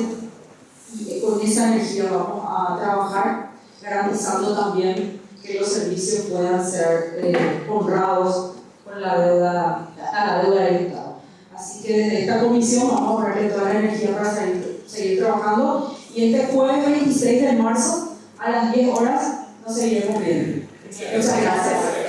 y con esa energía vamos a trabajar garantizando también que los servicios puedan ser honrados con la deuda, a la deuda del Estado. Así que desde esta comisión vamos a ponerle toda la energía para seguir trabajando y este jueves 26 de marzo a las 10 horas nos seguiremos viendo. Muchas gracias.